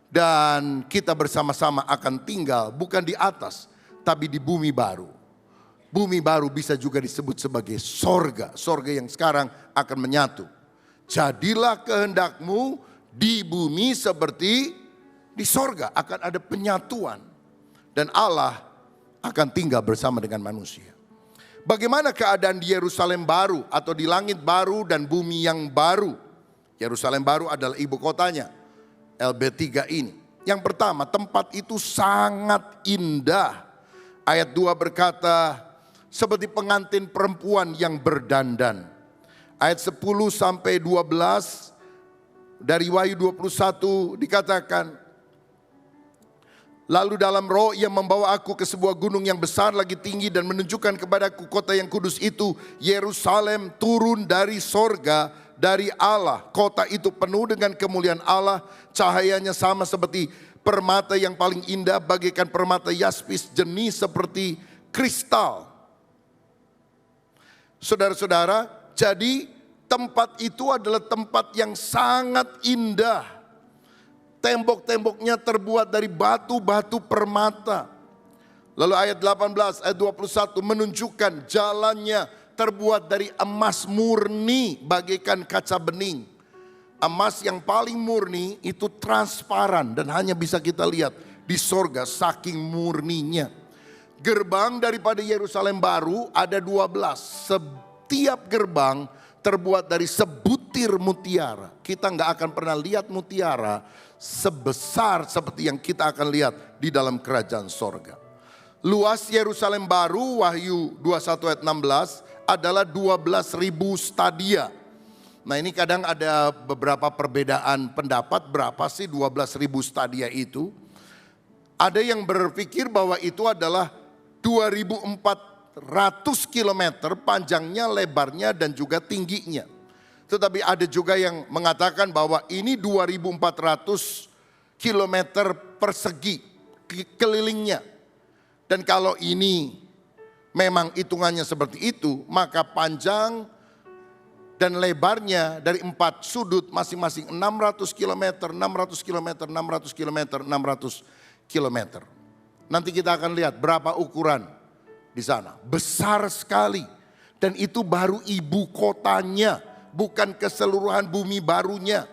Dan kita bersama-sama akan tinggal bukan di atas tapi di bumi baru. Bumi baru bisa juga disebut sebagai sorga. Sorga yang sekarang akan menyatu. Jadilah kehendakmu di bumi seperti di sorga. Akan ada penyatuan. Dan Allah akan tinggal bersama dengan manusia. Bagaimana keadaan di Yerusalem baru atau di langit baru dan bumi yang baru? Yerusalem baru adalah ibu kotanya, LB3 ini. Yang pertama, tempat itu sangat indah. Ayat 2 berkata, seperti pengantin perempuan yang berdandan. Ayat 10 sampai 12 dari Wahyu 21 dikatakan, lalu dalam roh ia membawa aku ke sebuah gunung yang besar lagi tinggi dan menunjukkan kepadaku kota yang kudus itu, Yerusalem, turun dari sorga dari Allah. Kota itu penuh dengan kemuliaan Allah, cahayanya sama seperti permata yang paling indah, bagaikan permata yaspis, jernih seperti kristal. Saudara-saudara, jadi tempat itu adalah tempat yang sangat indah. Tembok-temboknya terbuat dari batu-batu permata. Lalu ayat 18, ayat 21 menunjukkan jalannya terbuat dari emas murni bagaikan kaca bening. Emas yang paling murni itu transparan dan hanya bisa kita lihat di sorga saking murninya. Gerbang daripada Yerusalem baru ada 12. Setiap gerbang terbuat dari sebutir mutiara. Kita nggak akan pernah lihat mutiara sebesar seperti yang kita akan lihat di dalam kerajaan sorga. Luas Yerusalem baru, Wahyu 21 ayat 16 adalah 12.000 stadia. Nah ini kadang ada beberapa perbedaan pendapat berapa sih 12.000 stadia itu. Ada yang berpikir bahwa itu adalah 2.400 km panjangnya, lebarnya dan juga tingginya. Tetapi ada juga yang mengatakan bahwa ini 2.400 km persegi kelilingnya. Dan kalau ini memang hitungannya seperti itu, maka panjang dan lebarnya dari 4 sudut masing-masing 600 km, 600 km, 600 km, 600 km. Nanti kita akan lihat berapa ukuran di sana. Besar sekali. Dan itu baru ibu kotanya, bukan keseluruhan bumi barunya.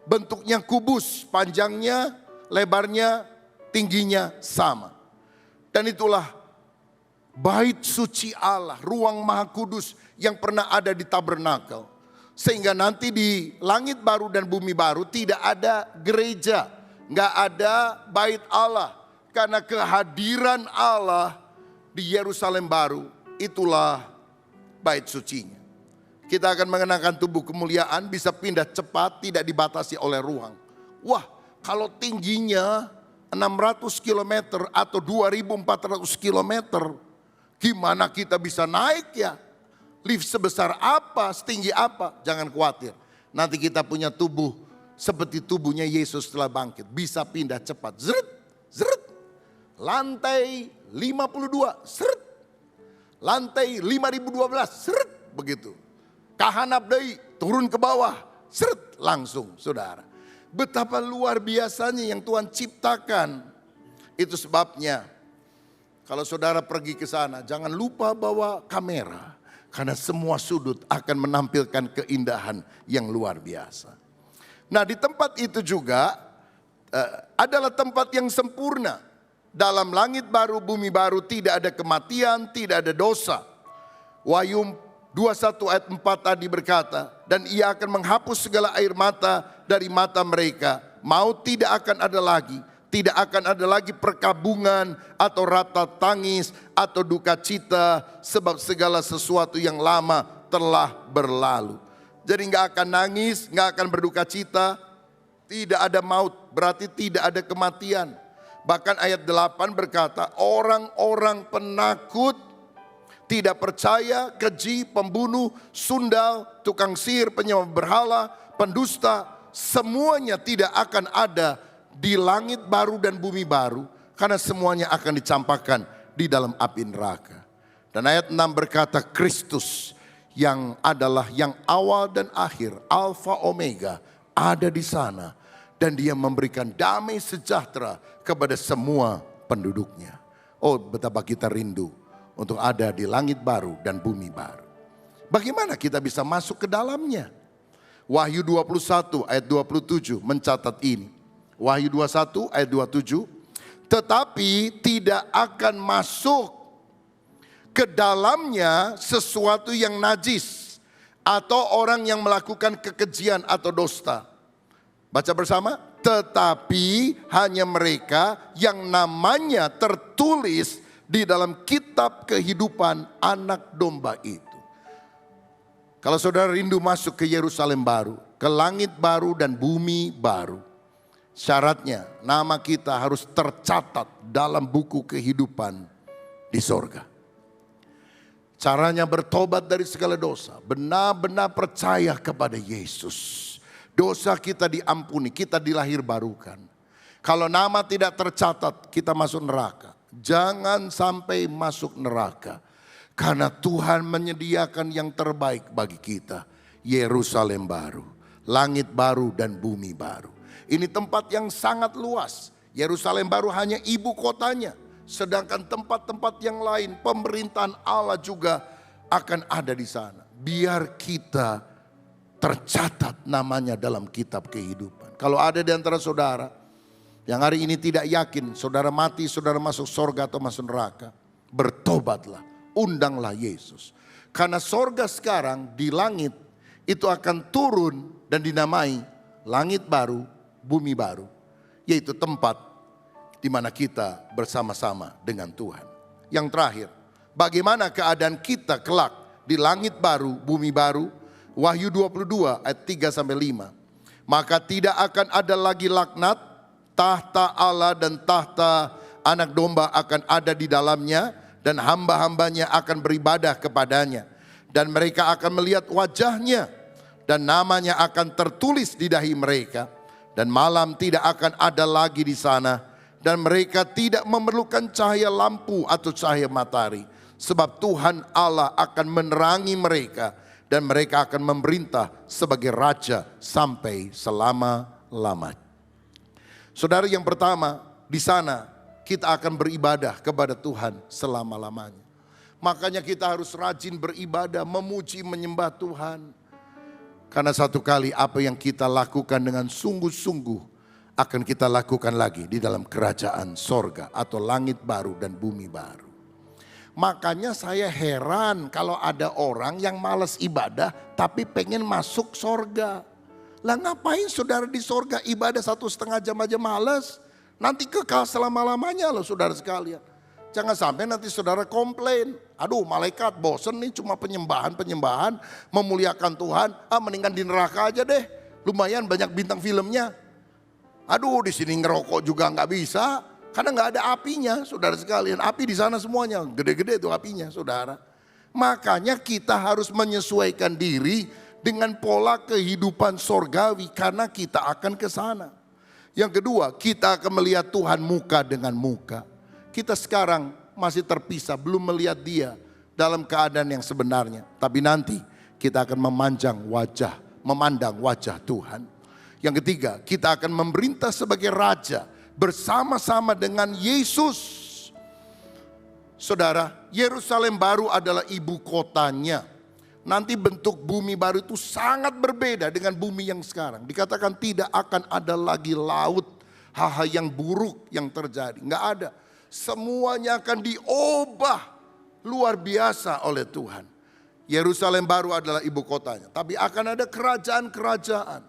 Bentuknya kubus, panjangnya, lebarnya, tingginya sama. Dan itulah bait suci Allah, ruang maha kudus yang pernah ada di tabernakel. Sehingga nanti di langit baru dan bumi baru tidak ada gereja, nggak ada bait Allah. Karena kehadiran Allah di Yerusalem baru, itulah bait sucinya. Kita akan mengenakan tubuh kemuliaan, bisa pindah cepat, tidak dibatasi oleh ruang. Wah, kalau tingginya 600 km atau 2.400 km, gimana kita bisa naik ya? Lift sebesar apa, setinggi apa? Jangan khawatir. Nanti kita punya tubuh seperti tubuhnya Yesus setelah bangkit. Bisa pindah cepat. Zret, zret. Lantai 52, seret. Lantai 5012, seret. Begitu. Kahanap deui, turun ke bawah, seret. Langsung, saudara. Betapa luar biasanya yang Tuhan ciptakan. Itu sebabnya kalau saudara pergi ke sana, jangan lupa bawa kamera. Karena semua sudut akan menampilkan keindahan yang luar biasa. Nah di tempat itu juga adalah tempat yang sempurna. Dalam langit baru, bumi baru tidak ada kematian, tidak ada dosa. Wahyu 21 ayat 4 tadi berkata, dan ia akan menghapus segala air mata dari mata mereka. Maut tidak akan ada lagi. Tidak akan ada lagi perkabungan atau rata tangis atau duka cita. Sebab segala sesuatu yang lama telah berlalu. Jadi nggak akan nangis, nggak akan berduka cita. Tidak ada maut, berarti tidak ada kematian. Bahkan ayat 8 berkata, orang-orang penakut, tidak percaya, keji, pembunuh, sundal, tukang sihir, penyembah berhala, pendusta, semuanya tidak akan ada di langit baru dan bumi baru, karena semuanya akan dicampakkan di dalam api neraka. Dan ayat 6 berkata, Kristus yang adalah yang awal dan akhir, Alfa Omega, ada di sana. Dan dia memberikan damai sejahtera kepada semua penduduknya. Oh, betapa kita rindu untuk ada di langit baru dan bumi baru. Bagaimana kita bisa masuk ke dalamnya? Wahyu 21 ayat 27 mencatat ini. Wahyu 21 ayat 27. Tetapi tidak akan masuk ke dalamnya sesuatu yang najis atau orang yang melakukan kekejian atau dusta. Baca bersama. Tetapi hanya mereka yang namanya tertulis di dalam kitab kehidupan anak domba itu. Kalau saudara rindu masuk ke Yerusalem baru, ke langit baru dan bumi baru, syaratnya nama kita harus tercatat dalam buku kehidupan di sorga. Caranya bertobat dari segala dosa, benar-benar percaya kepada Yesus. Dosa kita diampuni, kita dilahirbarukan. Kalau nama tidak tercatat, kita masuk neraka. Jangan sampai masuk neraka. Karena Tuhan menyediakan yang terbaik bagi kita. Yerusalem baru, langit baru dan bumi baru. Ini tempat yang sangat luas. Yerusalem baru hanya ibu kotanya. Sedangkan tempat-tempat yang lain, pemerintahan Allah juga akan ada di sana. Biar kita tercatat namanya dalam kitab kehidupan. Kalau ada di antara saudara yang hari ini tidak yakin saudara mati, saudara masuk sorga atau masuk neraka, bertobatlah, undanglah Yesus. Karena sorga sekarang di langit itu akan turun dan dinamai langit baru, bumi baru. Yaitu tempat di mana kita bersama-sama dengan Tuhan. Yang terakhir, bagaimana keadaan kita kelak di langit baru, bumi baru? Wahyu 22 ayat 3-5. Maka tidak akan ada lagi laknat, tahta Allah dan tahta anak domba akan ada di dalamnya, dan hamba-hambanya akan beribadah kepadanya. Dan mereka akan melihat wajahnya, dan namanya akan tertulis di dahi mereka. Dan malam tidak akan ada lagi di sana, dan mereka tidak memerlukan cahaya lampu atau cahaya matahari. Sebab Tuhan Allah akan menerangi mereka, dan mereka akan memerintah sebagai raja sampai selama-lamanya. Saudara, yang pertama, di sana kita akan beribadah kepada Tuhan selama-lamanya. Makanya kita harus rajin beribadah, memuji, menyembah Tuhan. Karena satu kali apa yang kita lakukan dengan sungguh-sungguh akan kita lakukan lagi di dalam kerajaan sorga atau langit baru dan bumi baru. Makanya saya heran kalau ada orang yang malas ibadah tapi pengen masuk sorga. Lah ngapain saudara di sorga ibadah 1,5 jam aja malas? Nanti kekal selama-lamanya loh saudara sekalian. Jangan sampai nanti saudara komplain. Aduh, malaikat bosen nih cuma penyembahan, memuliakan Tuhan. Mendingan di neraka aja deh. Lumayan banyak bintang filmnya. Aduh, di sini ngerokok juga nggak bisa. Karena nggak ada apinya, saudara sekalian. Api di sana semuanya, gede-gede itu apinya, saudara. Makanya kita harus menyesuaikan diri dengan pola kehidupan sorgawi karena kita akan ke sana. Yang kedua, kita akan melihat Tuhan muka dengan muka. Kita sekarang masih terpisah, belum melihat Dia dalam keadaan yang sebenarnya. Tapi nanti kita akan memandang wajah Tuhan. Yang ketiga, kita akan memerintah sebagai raja bersama-sama dengan Yesus. Saudara, Yerusalem baru adalah ibu kotanya. Nanti bentuk bumi baru itu sangat berbeda dengan bumi yang sekarang. Dikatakan tidak akan ada lagi laut, hal-hal yang buruk yang terjadi. Nggak ada. Semuanya akan diubah luar biasa oleh Tuhan. Yerusalem baru adalah ibu kotanya. Tapi akan ada kerajaan-kerajaan.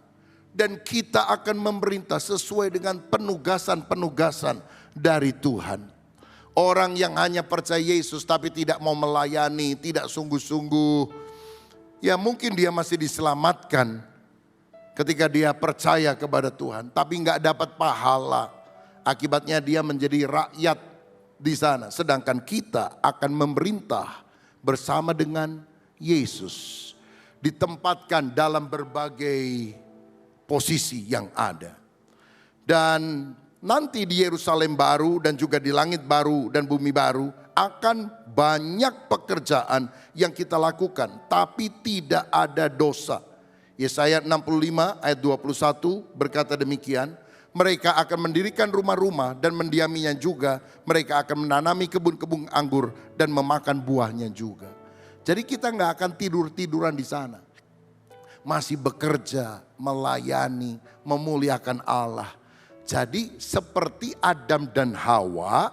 Dan kita akan memerintah sesuai dengan penugasan-penugasan dari Tuhan. Orang yang hanya percaya Yesus tapi tidak mau melayani, tidak sungguh-sungguh. Ya mungkin dia masih diselamatkan ketika dia percaya kepada Tuhan. Tapi nggak dapat pahala. Akibatnya dia menjadi rakyat di sana. Sedangkan kita akan memerintah bersama dengan Yesus, ditempatkan dalam berbagai posisi yang ada. Dan nanti di Yerusalem baru dan juga di langit baru dan bumi baru akan banyak pekerjaan yang kita lakukan, tapi tidak ada dosa. Yesaya 65 ayat 21 berkata demikian, mereka akan mendirikan rumah-rumah dan mendiaminya juga, mereka akan menanami kebun-kebun anggur dan memakan buahnya juga. Jadi kita nggak akan tidur-tiduran di sana. Masih bekerja, melayani, memuliakan Allah. Jadi seperti Adam dan Hawa,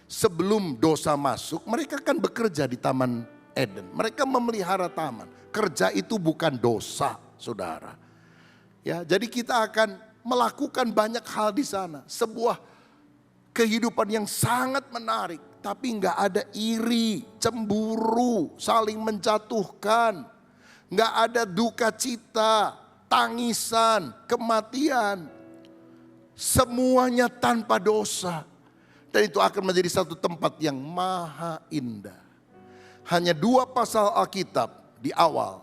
sebelum dosa masuk, mereka kan bekerja di Taman Eden. Mereka memelihara taman. Kerja itu bukan dosa, saudara. Ya, jadi kita akan melakukan banyak hal di sana. Sebuah kehidupan yang sangat menarik. Tapi nggak ada iri, cemburu, saling menjatuhkan. Nggak ada duka cita, tangisan, kematian. Semuanya tanpa dosa. Dan itu akan menjadi satu tempat yang maha indah. Hanya 2 pasal Alkitab di awal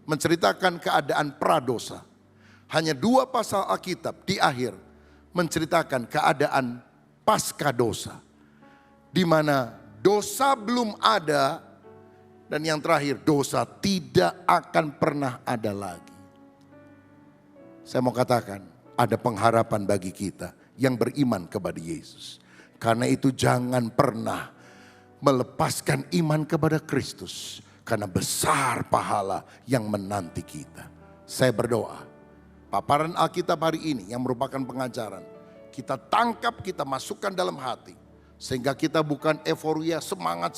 menceritakan keadaan pradosa. Hanya 2 pasal Alkitab di akhir menceritakan keadaan pasca dosa. Di mana dosa belum ada dan yang terakhir dosa tidak akan pernah ada lagi. Saya mau katakan ada pengharapan bagi kita yang beriman kepada Yesus. Karena itu jangan pernah melepaskan iman kepada Kristus. Karena besar pahala yang menanti kita. Saya berdoa paparan Alkitab hari ini yang merupakan pengajaran. Kita tangkap, kita masukkan dalam hati. Sehingga kita bukan euforia semangat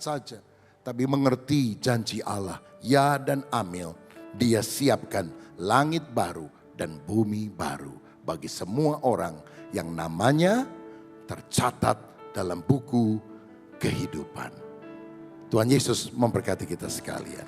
saja. Tapi mengerti janji Allah. Ya dan amil. Dia siapkan langit baru dan bumi baru. Bagi semua orang yang namanya tercatat dalam buku kehidupan. Tuhan Yesus memberkati kita sekalian.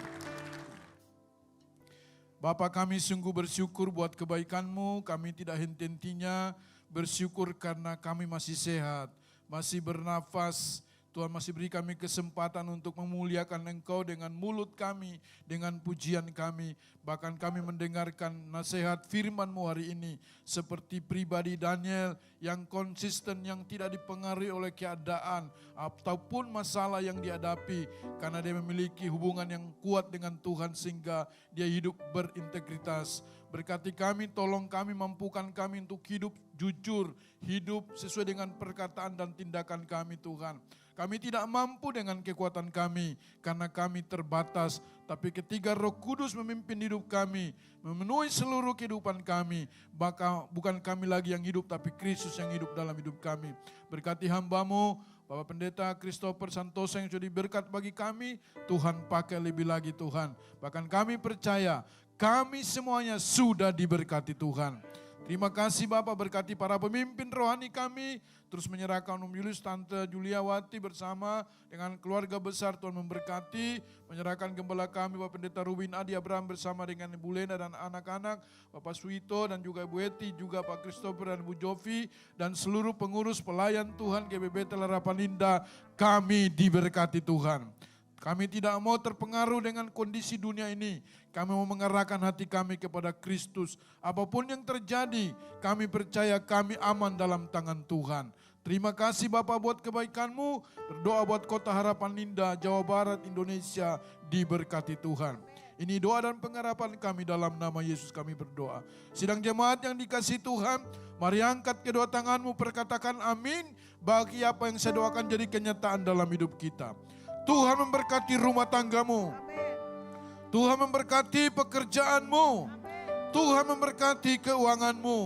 Bapa, kami sungguh bersyukur buat kebaikan-Mu. Kami tidak henti-hentinya bersyukur karena kami masih sehat. Masih bernafas, Tuhan masih beri kami kesempatan untuk memuliakan Engkau dengan mulut kami, dengan pujian kami. Bahkan kami mendengarkan nasihat firman-Mu hari ini. Seperti pribadi Daniel yang konsisten, yang tidak dipengaruhi oleh keadaan ataupun masalah yang dihadapi. Karena dia memiliki hubungan yang kuat dengan Tuhan sehingga dia hidup berintegritas. Berkati kami, tolong kami, mampukan kami untuk hidup jujur, hidup sesuai dengan perkataan dan tindakan kami Tuhan. Kami tidak mampu dengan kekuatan kami karena kami terbatas. Tapi ketika Roh Kudus memimpin hidup kami, memenuhi seluruh kehidupan kami, maka bukan kami lagi yang hidup tapi Kristus yang hidup dalam hidup kami. Berkati hamba-Mu, Bapak Pendeta Christopher Santosa yang sudah diberkat bagi kami, Tuhan pakai lebih lagi Tuhan. Bahkan kami percaya, kami semuanya sudah diberkati Tuhan. Terima kasih Bapak, berkati para pemimpin rohani kami. Terus menyerahkan Om Julius, Tante Juliawati bersama dengan keluarga besar Tuhan memberkati. Menyerahkan gembala kami Bapak Pendeta Ruben Adi Abraham bersama dengan Ibu Lena dan anak-anak. Bapak Suito dan juga Ibu Eti, juga Pak Christopher dan Ibu Jovi. Dan seluruh pengurus pelayan Tuhan GBB Harapan Indah, kami diberkati Tuhan. Kami tidak mau terpengaruh dengan kondisi dunia ini. Kami mau mengarahkan hati kami kepada Kristus. Apapun yang terjadi, kami percaya kami aman dalam tangan Tuhan. Terima kasih Bapak buat kebaikan-Mu. Berdoa buat Kota Harapan Indah, Jawa Barat, Indonesia, diberkati Tuhan. Ini doa dan pengharapan kami dalam nama Yesus kami berdoa. Sidang jemaat yang dikasihi Tuhan, mari angkat kedua tanganmu, perkatakan amin. Bagi apa yang saya doakan jadi kenyataan dalam hidup kita. Tuhan memberkati rumah tanggamu. Tuhan memberkati pekerjaanmu. Tuhan memberkati keuanganmu.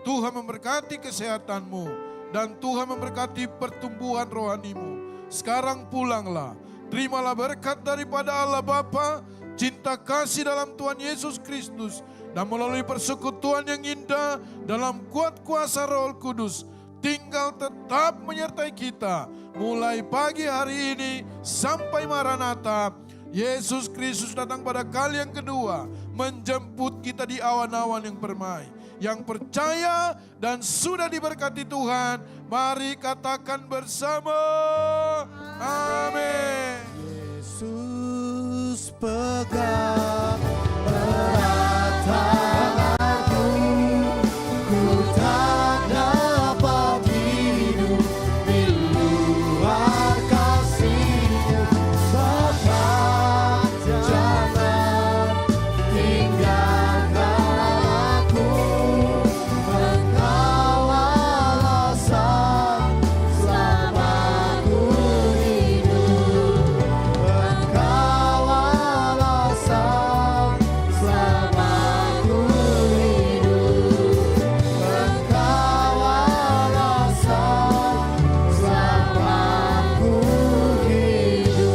Tuhan memberkati kesehatanmu. Dan Tuhan memberkati pertumbuhan rohanimu. Sekarang pulanglah. Terimalah berkat daripada Allah Bapa, cinta kasih dalam Tuhan Yesus Kristus, dan melalui persekutuan yang indah dalam kuat kuasa Roh Kudus, tinggal tetap menyertai kita mulai pagi hari ini sampai Maranatha. Yesus Kristus datang pada kali yang kedua, menjemput kita di awan-awan yang permai. Yang percaya dan sudah diberkati Tuhan, mari katakan bersama, amin. Yesus pegang erat tanganku, ku tak dapat hidup di luar kasih-Mu. Bapa, jangan tinggalkan aku, Engkau alasan selamaku hidup. Engkau alasan selamaku hidup. Engkau alasan selamaku hidup.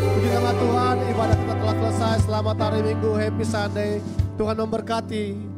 Puji nama Tuhan, ibadah kita telah selesai. Selamat hari Minggu, happy Sunday. Tuhan memberkati.